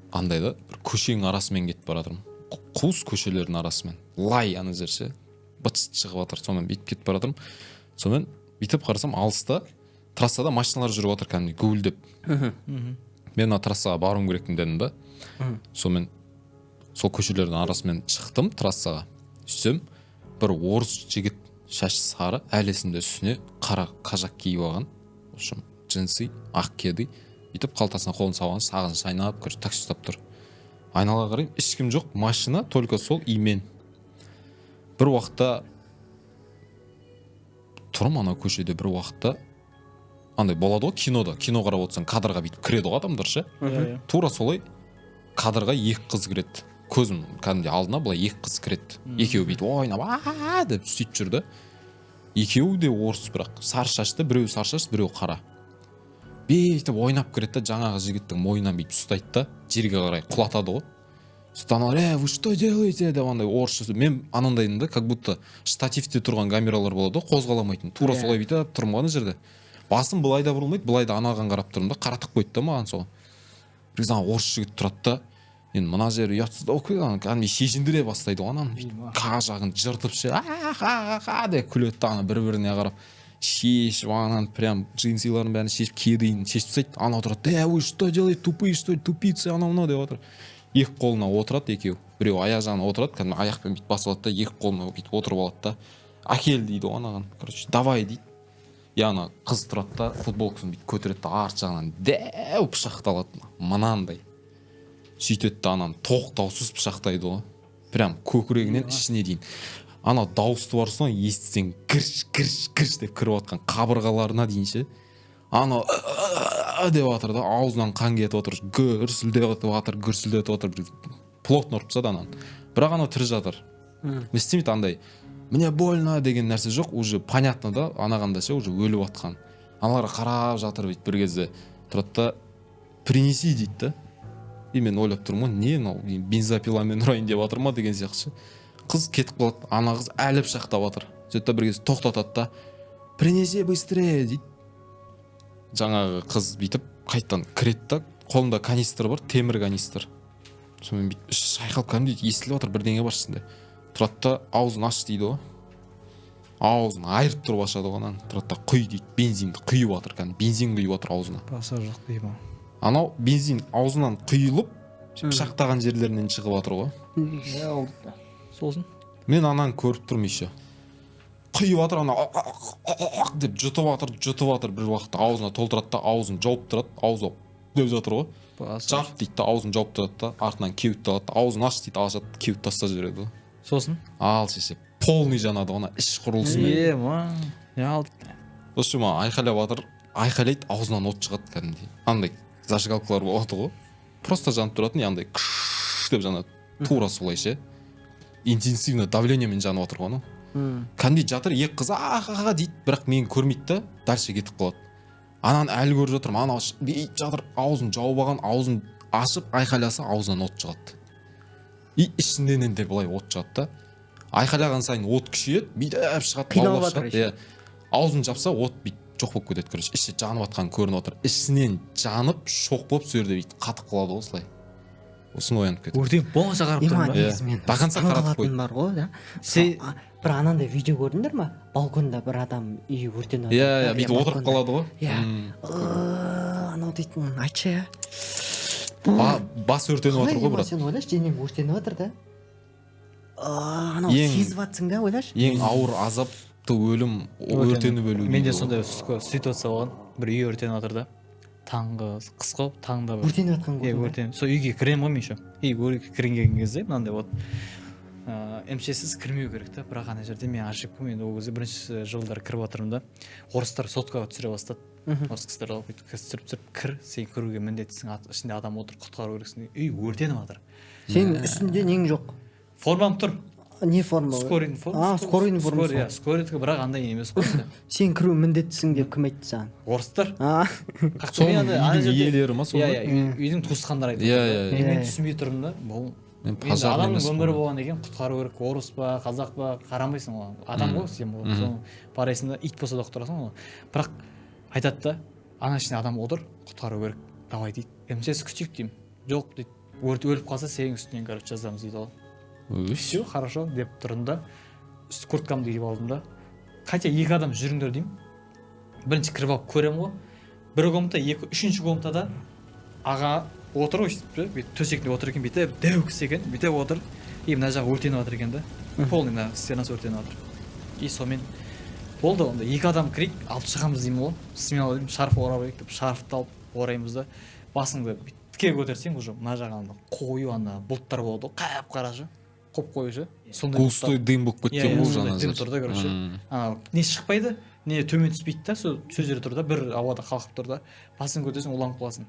андай да, бір көшенің арасымен кетіп бара жатырмын. Қуыс көшелердің арасымен. Лай ана жерше. Быт шығып жатыр, сонымен бүйтіп кетіп бара жатырмын. Сонымен бүйтіп қарасам, алыста трассада машиналар жүріп жатыр, кәдімгідей гуілдеп. Мен трассаға баруым керекпін дедім да. Сонымен сол көшелердің арасымен шықтым трассаға. Сөйтсем, бір орыс жігіт, шашы сары, әлесінде үстіне қара кажак киіп алған, джинсы, ақ кеди, бүйтіп қалтасына қолын салған, сағын шайнап, короче, такси ұстап тұр. Айналаға қараймын, ешкім жоқ, машина только сол имен. Бір уақытта тұрмын ана көшеде, бір уақытта андай болады ғой, кино қарап отырсаң кадрға бүйтіп кіреді ғой адамдар ше. Тура солай кадрға екі қыз кіреді. Көзім кәдімгідей алдына былай екі қыз кіреді. Екеуі бүйтіп ойнап а деп сөйтіп жүрді. Екеуі де орыс, бірақ сары шашты, біреуі сары шашты, біреуі қара. Бүйтіп ойнап кіреді да жаңағы жігіттің мойнынан бүйтіп ұстайды да жерге қарай құлатады ғой. Сөйтіп вы что делаете деп андай орысша. Мен анандайым да, как будто штативте тұрған камералар болады ғой, қозғаламайтын. Тура солай бүйтіп тұрмын ана жерде. Басым былай да бұрылмайды, былай да анаған қарап тұрмын да, қаратып қойды да маған сол. Bir zaman орыс жігіт тұрады да, енді мына жері ұятсыз да оқиды, кәдімгідей шешіндіре бастайды ғой ананы. Қа жағын жыртып ше, деп күледі да, ана бір-біріне қарап шешіп, ананы прям джинсиларын бәрін шешіп, кедейін шешіп тастайды. Ана отырады, вы что делаете, тупые, что ли, тупицы, анау-мынау деп отыр. Екі қолына отырады екеу. Біреу аяқ жағына отырады, кәдімгі аяқпен бүйтіп басып алады да, екі қолына бүйтіп отырып алады да. Әкел дейді ғой анаған. Короче, давай дейді. Яғни қыз тұрады да, футболкасын бүйтіп көтереді да, арт жағынан дәу пышақты алады. Мынандай. Сөйтеді да ананы тоқтаусыз пышақтайды ғой. Прям көкірегінен ішіне дейін. Ана дауысты бар соң естісең кірш деп кіріп жатқан қабырғаларына дейін ше. Ана деп жатыр да, аузынан қан кетіп отыр, гүрсілдеп отыр, плотно ұрып тастады ананы. Бірақ ана тірі жатыр. Не істемейді андай. Мне больно деген нәрсе жоқ, уже понятно да, анағанда ше уже өліп жатқан. Аналарға қарап жатыр бүйтіп бір кезде тұрады да, принеси дейді да. И мен ойлап тұрмын, не мынау бензопиламен ұрайын деп жатыр ма деген сияқты. Қыз кетіп қалады, ана қыз әлі пышақтап жатыр. Сөйтіп бір кезде тоқтатады да, принеси быстрее дейді. Жаңағы қыз бүйтіп қайтадан кіреді да, қолында канистр бар, темір канистр. Сонымен бүйтіп шайқалып кәдімгідей естіліп жатыр, бірдеңе бар ішінде. Тұрады да, аузын аш дейді ғой. Аузын айырып тұрып ашады ғой ананы. Тұрады да, құй дейді, бензинді құйып жатыр, кәдімгі бензин құйып жатыр аузына. Баса жоқ деймін. Анау бензин аузынан құйылып, пышақтаған жерлерінен шығып жатыр ғой. Сосын Мен ананы көріп тұрмын еще. Құйып жатыр, ана деп жұтып жатыр бір уақытта аузына толтырады да, аузын жауып тұрады, аузы деп жатыр ғой. Жап дейді да, аузын жауып тұрады да, артынан кеуіп алады да, аузын аш дейді, ашады, кеуіп тастап жібереді ғой. Сосын Ал шеше, полный жанады ғой, ана іш құрылысымен. Осы ма айқайлап жатыр, айқайлайды, аузынан от шығады кәдімгідей. Андай зажигалкалар болады ғой. Просто жанып тұратын, андай кш деп жанады. Тура солай ше. Интенсивно давлениемен жанып жатыр ғой. Кәдімгідей жатыр, екі қыз аха дейді, бірақ мені көрмейді да, дальше кетіп қалады. Ананы әлі көріп жатырмын, ана бүйтіп жатыр, аузын жауып алған, аузын ашып айқайласа, аузынан от шығады. И ішінен де былай от шығады да. Айқайлаған сайын от күшейеді, бүйтіп шығады, қиналып жатыр. Аузын жапса, от бүйтіп жоқ болып кетеді, короче, іші жанып жатқан көрініп отыр. Ішінен жанып, шоқ болып сол жерде бүйтіп қатып қалады ғой осылай. Осыны оянып кетеді. өртеніп болмаса қарап тұрмын. До конца қаратып қойды. бар ғой, да. Бір анандай видео көрдіңдер ма? Балконда бір адам үйі өртеніп жатыр. Иә, бүйтіп отырып қалады ғой. Иә. Анау дейтін, айтшы. Бас өртеніп жатыр ғой, брат. Сен ойлашы, денең өртеніп жатыр да. Анау сезіп жатсың да, ойлашы. Ең ауыр азапты өлім өртеніп өлу. Менде сондай ситуация болған. Бір үй өртеніп жатыр да. Таңғы қыс қой, таңда өртеніп жатқан ғой. Өртеніп. Сол үйге кіремін ғой мен еще. Үйге кірген кезде мынандай вот МЧСіз кірмеу керек та, бірақ ана жерде мен ошибка, мен ол кезде бірінші жылдары кіріп жатырмын да. Орыстар соткаға түсіре бастады. Орыс кісілер алып түсіріп кір, сен кіруге міндеттісің, ішінде адам отыр, құтқару керексің. Үй өртеніп жатыр. Сен үстінде нең жоқ. Формам тұр. Не форма? Скорин форма. Скорин форма. Скорин, бірақ андай емес қой. Сен кіру міндеттісің деп кім айтты саған? Орыстар. Соның үйдің иелері ма сол? Иә, үйдің туысқандары айтты. Мен түсінбей тұрмын да, бұл адамның өмірі болған екен, құтқару керек, орыс па, қазақ па, қарамайсың ғой. Адам ғой, сен бұл. Соны барайсың да, ит болса да құтқарасың ғой. Бірақ айтады да, ана ішінде адам отыр, құтқару керек. Давай дейді. МЧС күтейік деймін. Жоқ дейді. Өліп қалса сенің үстінен короче жазамыз дейді ғой. Все, хорошо деп тұрдым да, курткамды киіп алдым да. Хотя екі адам жүріңдер деймін. Бірінші кіріп алып көремін ғой. Бір комната, үшінші комнатада аға отыр ғой, бүйтіп төсекте отыр екен, бүйтіп дәу кісі екен, бүйтіп отыр. И мына жағы өртеніп жатыр екен да. Полный мына стенасы өртеніп жатыр. И сонымен болды онда екі адам кірейік, алып шығамыз деймін ғой. Смело деймін, шарф орап алайық деп шарфты алып ораймыз да басыңды тіке көтерсең уже мына жағында қою ана бұлттар болады ғой қап қарашы қоп қою ше сондай густой дым болып кеткен ғой уже дым тұр да короче ана не шықпайды не төмен түспейді да сол жерде тұр да бір ауада қалқып тұр да басын көтерсең уланып қаласың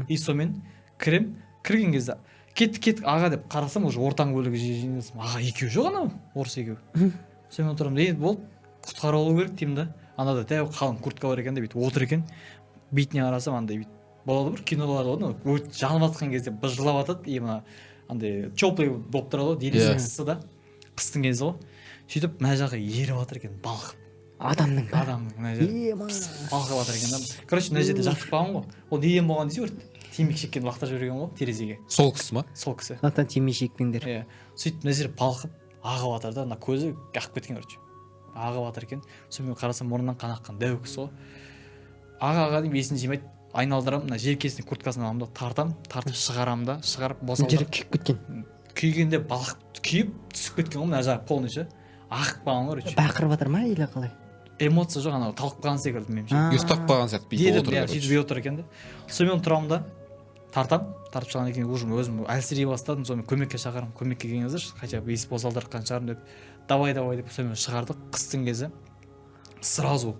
и сонымен кірген кезде кеттік аға деп қарасам уже ортаң бөлігі жинасам аға екеуі жоқ анау орыс екеуі сонымен отырамын енді болды құтқарып алу керек деймін да анада дәу қалың куртка бар екен де бүйтіп отыр екен бетіне қарасам андай бүйтіп болады бір кинолар болады ғой өрт жанып жатқан кезде быжылап жатады и мына андай теплый болып тұрады ғой денесі ыссы да қыстың кезі ғой сөйтіп мына жағы еріп жатыр екен балқып адамның мына жері балқып жатыр екен да короче мына жерде жатып қалған ғой ол неден болған десе өрт темекі шеккенді лақтырып жіберген ғой терезеге сол кісі ма сол кісі сондықтан темекі шекпеңдер иә сөйтіп мына жер балқып ағып жатыр да ана көзі ағып кеткен короче ағып жатыр екен сонымен қарасам мұрнынан қан аққан дәу кісі ғой аға деймін есін жимайды айналдырамын мына желкесіне курткасын аламын да тартып шығарамын да шығарып жері күйіп кеткен күйгенде балқып күйіп түсіп кеткен ғой мына жағы полный ше ағып қалған ғой короче бақырып жатыр ма или қалай эмоция жоқ анау талып қалған секілді меніңше ұйықтап қалған сияқты бүйтіп отыр сөйтіп отыр екен да сонымен тұрамын да тартып шығған екен уже өзім әлсірей бастадым сонымен көмекке шақырамын көмекке келіңіздерші хотя бы ес босалдыртқан шығармын деп давай деп сонымен шығардық қыстың кезі сразу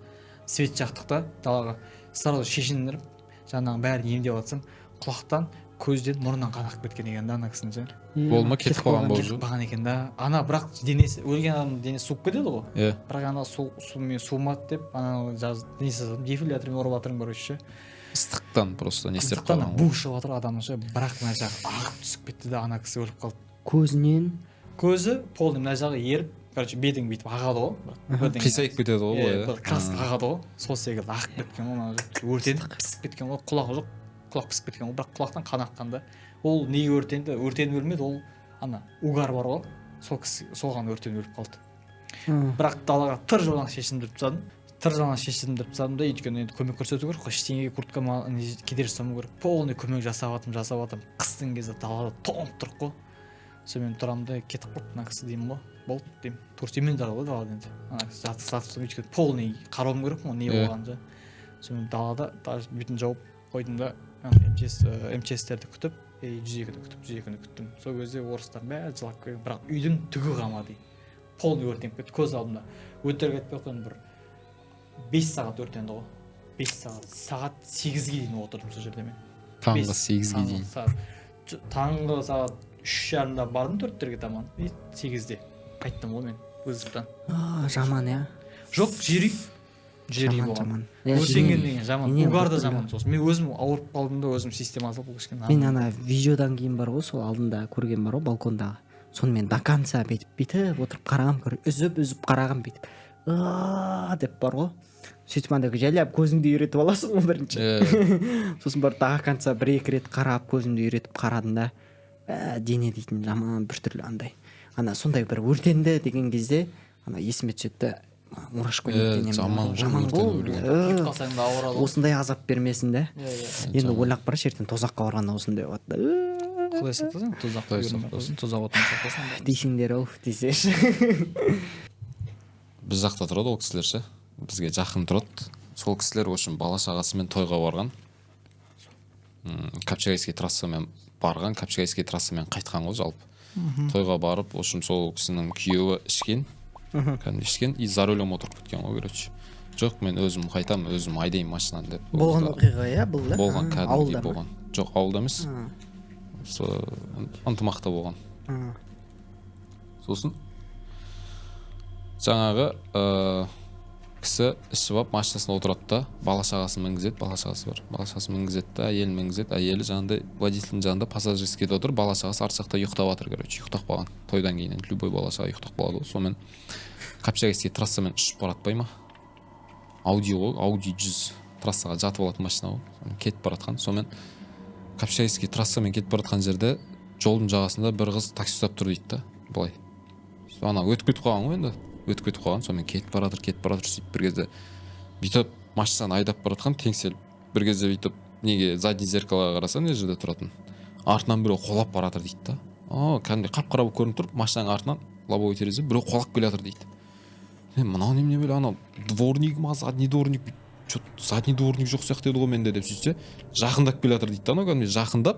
свет жақтық та далаға сразу шешіндіріп жаңағы бәрін емдеп жатсам құлақтан көзден мұрнынан қан ағып кеткен екен да ана кісінің ше болды ма кетіп қалған екен да ана бірақ денесі өлген адамның денесі суып кетеді ғой иә бірақ ана сумен суымады деп ана несі дефибриллятормен ұрып жатырмын короче ше ыстықтан просто не істеп ыстықтан қалған бу шығып жатыр адамның ше бірақ мына жағы ағып түсіп кетті да ана кісі өліп қалды көзінен көзі полный мына жағы еріп короче бетің бүйтіп ағады ғой қисайып кетеді ғой иә краска ағады ғой сол секілді ағып кеткен ғой мына жер өртеніп пісіп кеткен ғой құлағы жоқ құлақ пісіп кеткен ғой бірақ құлақтан қан аққан да ол неге өртеніп өлмеді ол ана угар бар ғой сол кісі соған өртеніп өліп қалды бірақ далаға тыр жолдан шешіндіріп тастадым да өйткені енді көмек көрсету керек қой ештеңеге курткама кедергі жасамау керек полный көмек жасап жатырмын қыстың кезі далада тоңып тұрық қой сонымен тұрамын да кетіп қалды мына кісі деймін ғой болды деймін тура семинар ғой далада енді ана кісі жатып өйткені полный қарауым керек қой не болғанын сонымен далада бетін жауып қойдым да МЧСтерді күтіп 102-ні күттім сол кезде орыстар бәрі жылап келген бірақ үйдің түгі қалмады полный өртеніп кетті көз алдымда өтірік айтпай ақ қояйын бір 5 сағат өртенді ғой 5 сағат 8-ге дейін отырдым сол жерде мен таңғы 8-ге дейін таңғы сағат 3:30-да бардым 4-терге таман и 8-де қайттым ғой мен вызовтан жаман иә жоқ жер үй болған өртенген деген жаман угар да жаман сосын мен өзім ауырып қалдым да өзім система салып кішкене мен ана видеодан кейін бар ғой сол алдында көрген бар ғой балкондағы сонымен до конца бүйтіп отырып қарағам үзіп қарағам бүйтіп деп бар ғой сөйтіп андай жайлап көзіңді үйретіп аласың ғой бірінші сосын барып до конца 1-2 рет қарап көзімді үйретіп қарадым да дене дейтін жаман біртүрлі андай ана сондай бір өртенді деген кезде ана есіме түседі мурашка жаман ғой осындай азап бермесін да енді ойлап қарашы ертең тозаққа барғанда осындай болады да құдай сақтасын тозақ отын сақтасын дейсіңдер ау десеші біз жақта тұрады ол кісілер ше бізге жақын тұрады сол кісілер үшін бала шағасымен тойға барған Капчагайский трассамен барған Капчагайский трассамен қайтқан ғой жалпы тойға барып общем сол кісінің күйеуі ішкен кәдімгі ішкен и за рулем отырып кеткен ғой короче жоқ мен өзім қайтамын өзім айдаймын машинаны деп болған оқиға иә бұл да болған кәдімгідей болған жоқ ауылда емес ынтымақта болған сосын жаңағы кісі ішіп алып машинасына отырады да бала шағасын мінгізеді бала шағасын мінгізеді да әйелін мінгізеді әйелі жаңағыдай водительдің жанында пассажирскийде отыр бала шағасы арт жақта ұйықтап жатыр короче ұйықтап қалған тойдан кейін енді любой бала шаға ұйықтап қалады ғой сонымен Капчагайский трассамен ұшып баратпай ма Ауди ғой Ауди 100 трассаға жатып алатын машина ғой кетіп баратқан сонымен Капчагайский трассамен кетіп баратқан жерде жолдың жағасында бір қыз такси ұстап тұр дейді да былай ана өтіп кетіп қалған ғой енді өтіп кетіп қалған сонымен кетіп баратыр сөйтіп бір кезде бүйтіп машинаны айдап баратқан теңселіп бір кезде бүйтіп неге задний зеркалға қараса не жерде тұратын артынан біреу қолап баратыр дейді да кәдімгідей қап-қара болып көрініп тұр машинаның артынан лобовой терезе біреу қолап келе жатыр дейді мынау немене бәле анау дворник ма задний дворник чё задний дворник жоқ сияқты еді ғой менде деп сөйтсе жақындап келе жатыр дейді да анау кәдімгідей жақындап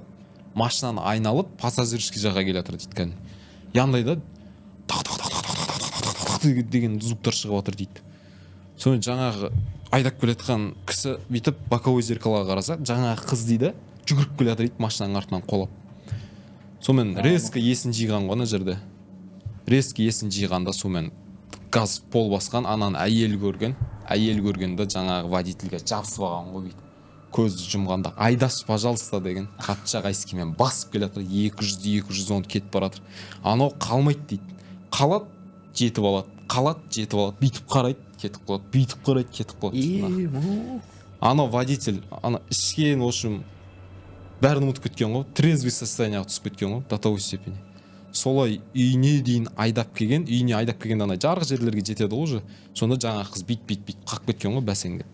машинаны айналып пассажирский жаққа келе жатыр дейді кәдімгі яндайда деген звуктар шығып жатыр дейді. Сонымен жаңағы айдап келе жатқан кісі бүйтіп боковой зеркалға қараса жаңағы қыз дейді жүгіріп келе жатыр дейді машинаның артынан қолап. Сонымен резко есін жиған ғой ана жерде. Резко есін жиғанда сонымен газ пол басқан ананы әйел көргенде жаңағы водительге жабысып алған ғой бүйтіп. Көзді жұмғанда айдаш пожалуйста деген қатша қайскемен басып келе жатыр 200-210 кетіп бара жатыр. Анау қалмайды дейді. Қалады, жетіп алады, қалады, жетіп алады, бүйтіп қарайды, кетіп қалады, бүйтіп қарайды, кетіп қалады. Анау водитель ана ішкен в общем бәрін ұмытып кеткен ғой, трезвый состояниеға түсіп кеткен ғой до того степени. Солай үйіне дейін айдап келген, үйіне айдап келгенде ана жарық жерлерге жетеді ғой уже. Сонда жаңағы қыз бит қақып кеткен ғой бәсеңдеп.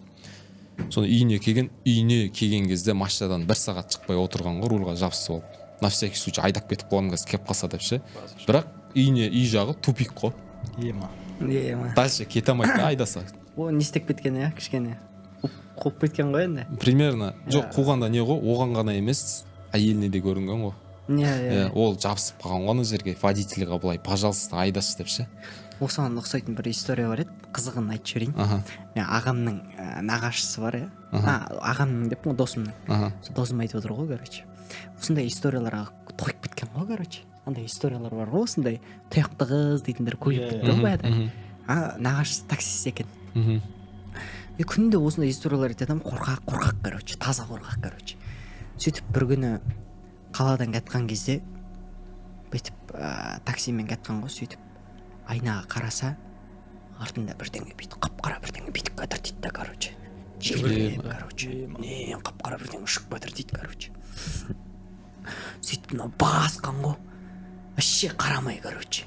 Сонда үйіне келген кезде машинадан 1 сағат шықпай отырған ғой, рульға жабысып алып. На всякий случай айдап кетіп қалған кез кеп қалса деп ше. Бірақ үй жағы тупик қой. Ема. Дальше кете алмайды айдаса. О, не істеп кеткен иә, кішкене. Қуып кеткен ғой енді. Примерно. Жоқ, қуғанда не ғой, оған ғана емес, әйеліне де көрінген ғой. Ол жабысып қалған ғой ана жерге, водительға былай, пожалуйста, айдаш деп ше. Осыған ұқсайтын бір история бар еді, қызығын айтып жіберейін. Мен ағамның нағашысы бар иә. Ағамның деп досымның. Досым айтып отыр ғой, короче. Осындай историяларға тойып кеткен ғой, короче. Андай историялар бар ғой, осындай тұяқты қыз дейтіндер көйіп кетті ғой баяғыда. Нағашысы таксист екен. Күнде осындай историялар айтады, қорқақ, короче, таза қорқақ, короче. Сөйтіп бір күні қаладан кеткен кезде бүйтіп таксимен кеткен ғой, сөйтіп айнаға қараса артында бірдеңе бүйтіп қап-қара бірдеңе бүйтіп кетір дейді да, короче. Желмен, короче. Қап-қара бірдеңе ұшып кетір дейді, короче. Сөйтіп мына басқан ғой. Вообще қарамай, короче.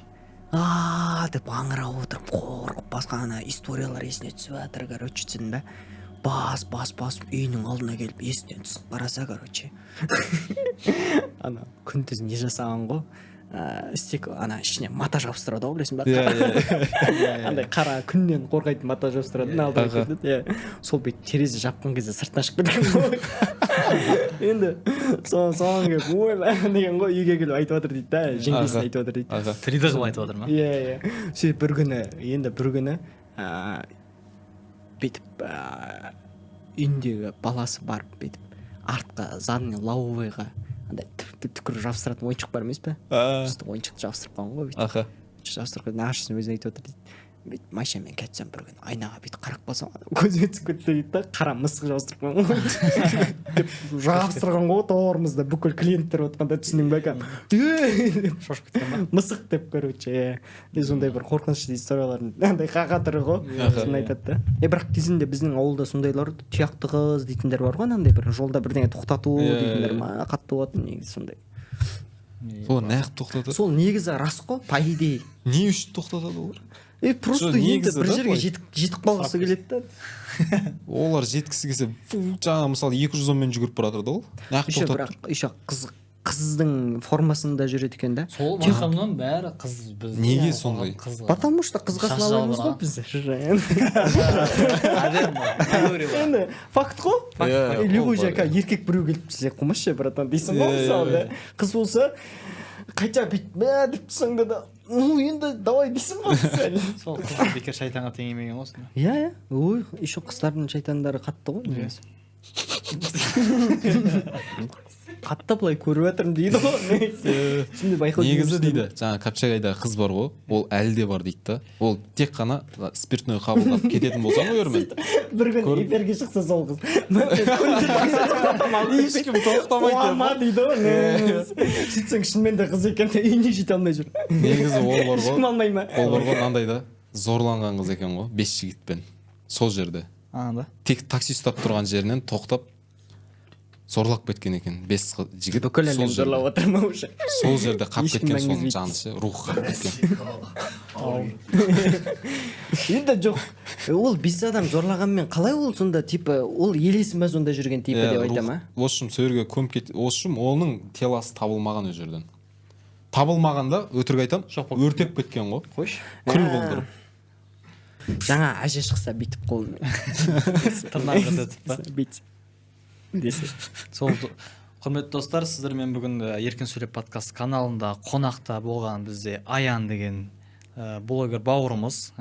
Деп аңырап отырып қорқып басқан ана историялар есіне түсіп жатыр, короче, түсін бе? Бас үйінің алдына келіп есінен түсіп қараса, короче. Ана күндіз не жасаған ғой? Стек ана ішіне мата жабыстырады ғой, білесің бе? Андай қара күннен қорқайтын мата жабыстырады, алдыға кетеді. Сол бет терезе жапқан кезде сыртына шығып кеткен ғой. Енді соған келіп ойбай деген ғой, үйге келіп айтып отыр дейді да, жеңгесіне айтып отыр дейді. Тірide қылып айтып отыр ма? Сөйтіп бір күні бүйтіп үйіндегі баласы барып бүйтіп артқа задний лавовыйға андай түкіріп жабыстыратын ойыншық бар емес пе? Ойыншықты жабыстырып қалған ғой бүйтіп. Жабыстырып қойып нағашысының өзі айтып отыр дейді. Бүйтіп машинамен кетсем бір күні айнаға бүйтіп қарап қалсам көзіме түсіп кетті дейді да, қара мысық жабыстырып қойған ғой. Деп жабыстырған ғой тоғырымызда бүкіл клиенттер отқанда түсіндің бе екен. Шошып кеткен ба? Мысық деп, короче. Сондай бір қорқынышты историяларын андай қаға түрі ғой. Соны айтады да. Бірақ кезінде біздің ауылда сондайлар тұяқты қыз дейтіндер бар ғой, андай бір жолда бірдеңе тоқтату дейтіндер ма қатты болатын негізі сондай. Сол неғып тоқтатады? Сол негізі рас қой, по идее. Не үшін тоқтатады олар? Просто енді бір жерге жетіп қалғысы келеді да. Олар жеткісі келсе, жаңа мысалы 210-мен жүгіріп баратыр да ол. Еще бірақ еще қыздың формасында жүреді екен да. Сол мақамнан бәрі қыз біз. Неге сондай? Потому что қызға сыналаймыз ғой біз. Енді факт қой. Любой жерге еркек біреу келіп сізге қумашы братан дейсің ғой мысалы. Қыз болса қайта бүйтме деп тұрсаң да, ну енді давай дейсің ғой сәл. Сол қыз бекер шайтанға теңемеген ғой сонда. Иә. Ой, еще қыздардың шайтандары қатты ғой негізі. Қатты былай көріп жатырмын дейді ғой. Şimdi байқау негізі дейді, жаңа Капчагайдағы қыз бар ғой, ол әлі де бар дейді да. Ол тек қана спиртной қабылдап кететін болса ғой өрмен. Бір күн эфирге шықса сол қыз. Ешкім тоқтамайды дейді ғой. Сөйтсең шынымен де қыз екен, үйіне жете алмай жүр. Негізі ол бар ғой. Ешкім алмай ма? Ол бар ғой мынандай да, зорланған қыз екен ғой, 5 жігітпен. Сол жерде. Тек такси ұстап тұрған жерінен тоқтап зорлап кеткен екен 5 жігіт. Бүкіл әлем зорлап отыр ма уже? Сол жерде қап кеткен соның жанысы, рухы қап кеткен. Енді жоқ. Ол 5 адам зорлағанмен қалай ол сонда типа ол елесі ме сонда жүрген типа деп айта ма? В общем, сөйерге көміп кетті. В общем, оның теласы табылмаған ол жерден. Табылмағанда өтірік айтам, өртеп кеткен ғой. Қойш. Күл болдырып. жаңа әже шықса бүйтіп қолымен тырнақ етіп па бүйтсе десе. сол құрметті достар, сіздермен бүгін еркін сөйлеп подкаст каналында қонақта болған бізде Аян деген блогер бауырымыз.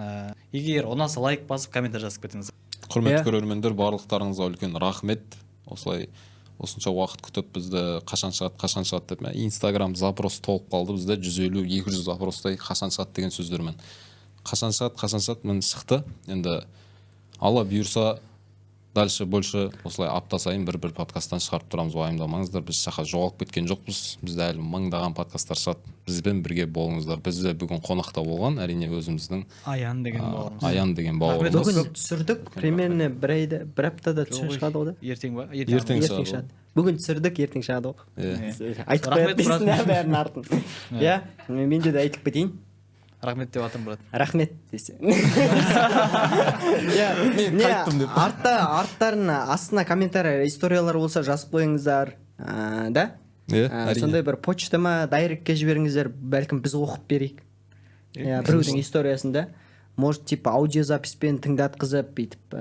Егер ұнаса лайк басып комментарий жазып кетіңіз. Құрметті көрермендер, барлықтарыңызға үлкен рахмет. Осылай осынша уақыт күтіп бізді қашан шығады деп. Инстаграм запрос толып қалды бізде, 150-200 запростай қашан шығады деген сөздермен. Қашан шығады, міне шықты. Енді алла бұйырса дальше больше осылай апта сайын бір подкасттан шығарып тұрамыз, уайымдамаңыздар. Біз жаққа жоғалып кеткен жоқпыз. Бізде әлі мыңдаған подкасттар шығады. Бізбен бірге болыңыздар. Бізде бүгін қонақта болған, әрине өзіміздің Аян деген бауырымыз. Аян деген бауырымыз. Бүгін түсірдік, примерно бір аптада шығады ғой да. Ертең ба? Ертең шығады. Бүгін түсірдік, ертең шығады ғой. Айтып Рахмет, қояды бәрін артын. Иә, мен де айтып кетейін. Рахмет деп атым брат. Рахмет десе. Арттарына астына комментарий, историялар болса жазып қойыңыздар. Да? Сондай бір почтама, дайректке жіберіңіздер, бәлкім біз оқып берейік. Біреудің историясында. Может, типа аудиозаписпен тыңдатқызып, бүйтіп,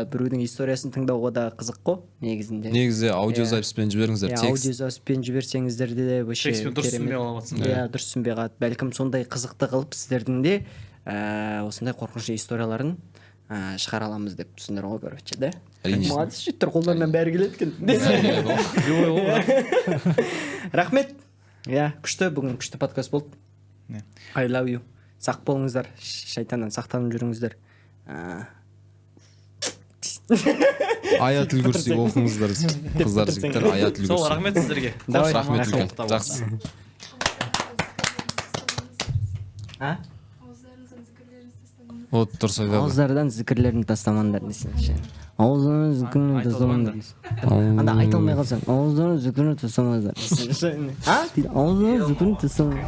біреудің историясын тыңдауға да қызық қой, негізінде. Негізі аудиозаписпен жіберіңіздер, текст. Аудиозаписпен жіберсеңіздер де вообще дұрыс түсінбей қалыватсың. Дұрыс түсінбей қалады. Бәлкім сондай қызықты қылып сіздердің де осындай қорқынышты историяларын шығара аламыз деп түсіндір ғой, короче, да? Молодец, жеттір, қолдарынан бәрі келеді екен. Рахмет. Күшті, бүгін күшті подкаст болды. I love you. Сақ болыңыздар, шайтаннан сақтанып жүріңіздер. Аят үлгірсі оқыңыздар, қыздар, жігіттер, аят үлгірсі. Сол, рахмет сіздерге. Рахмет үлкен, жақсы. Дұрыс айтады. Ауыздардан зікірлерін тастамаңдар десеңші. Ауыздардан зікірлерін тастамаңдар. Анда айта алмай қалсаң, ауыздардан зікірлерін тастамаңдар. Ауыздардан зікірлерін тастамаңдар.